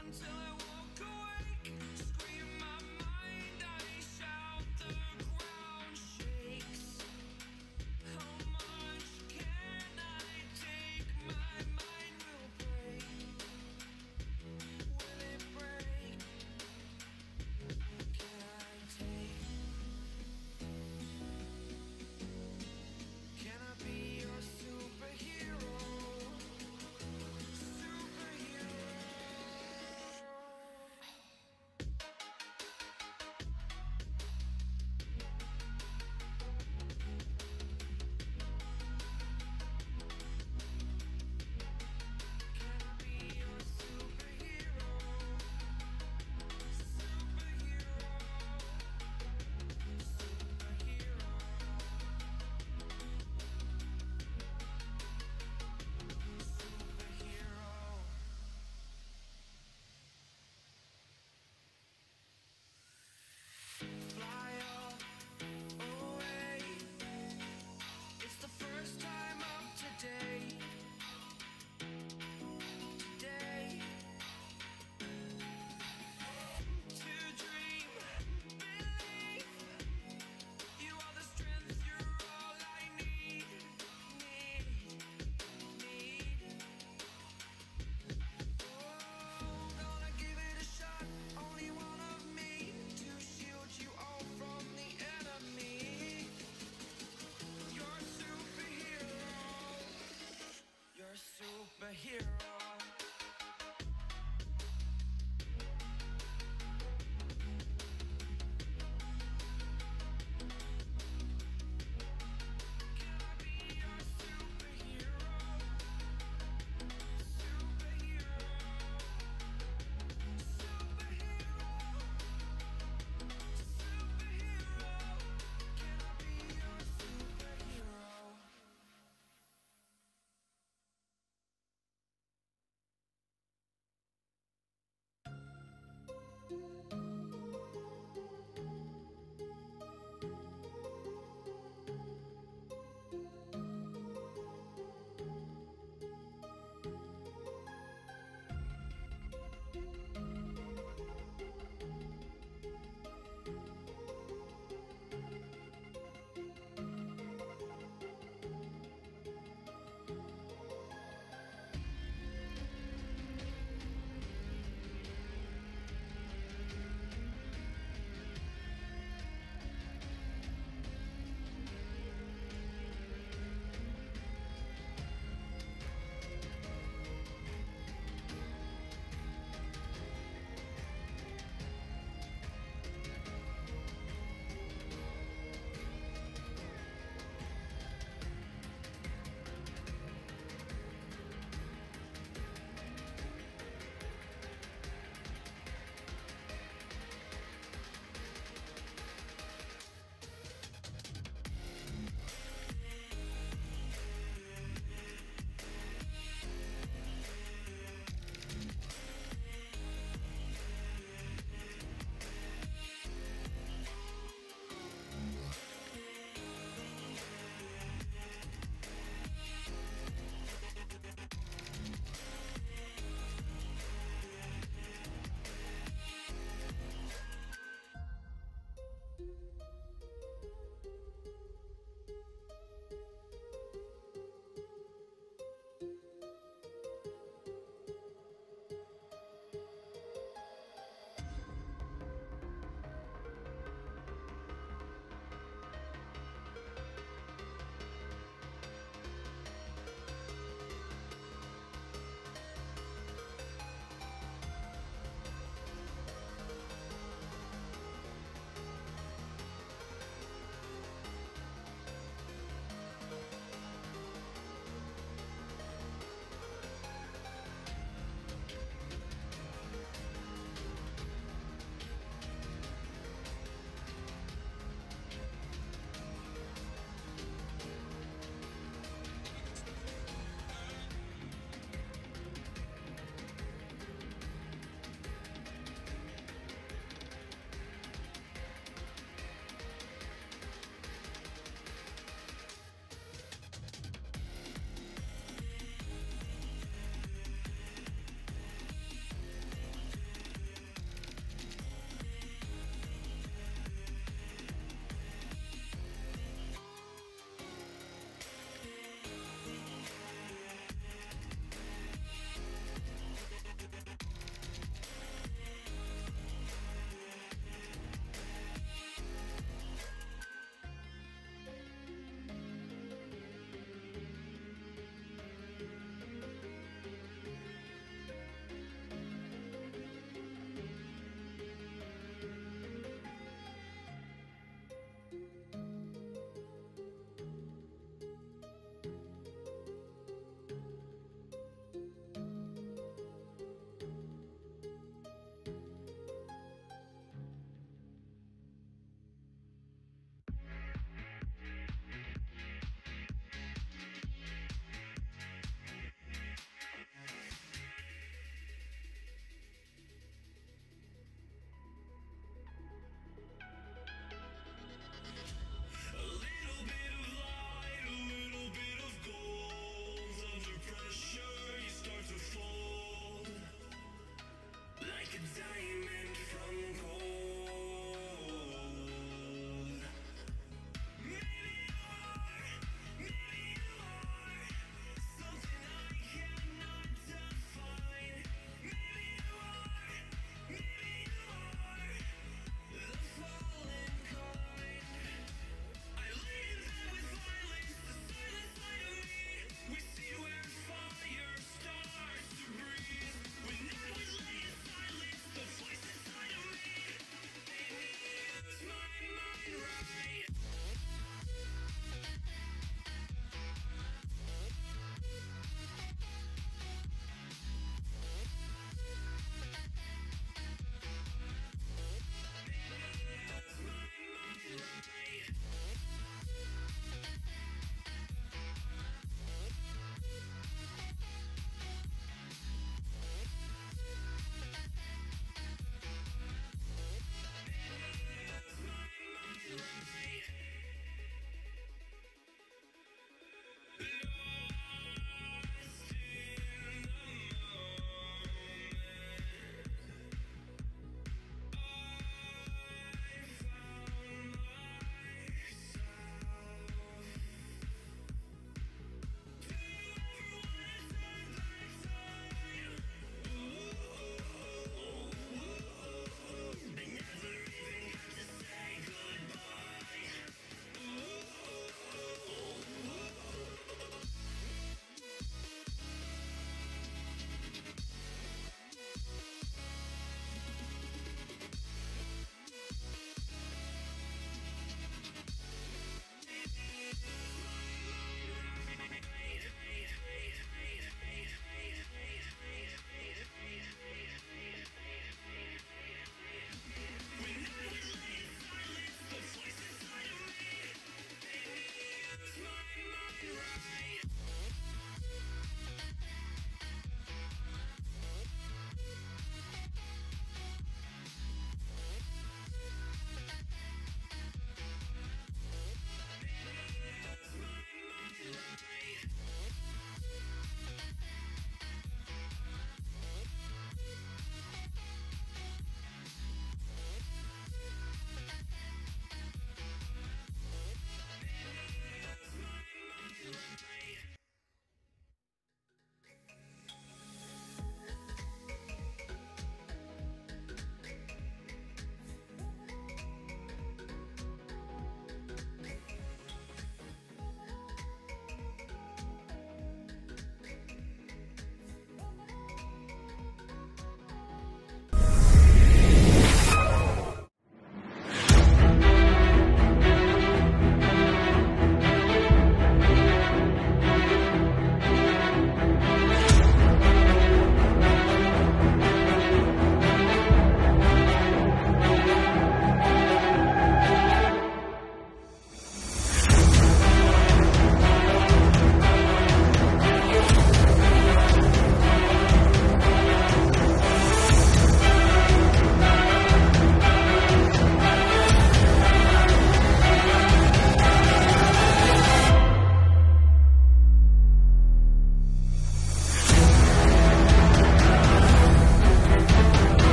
S3: Until I walk awake, scream my mind, I shout, the ground shakes. How much can I take? My mind will break. Will it break? Can I take? Can I be your superhero? Superhero. Can I be your superhero? Superhero. Superhero. Superhero. Fly away. It's the first time of today. Today. To dream, believe. You are the strength, you're all I need. Oh, gonna give it a shot. Only one of me to shield you all from the enemy. You're a superhero. You're a superhero.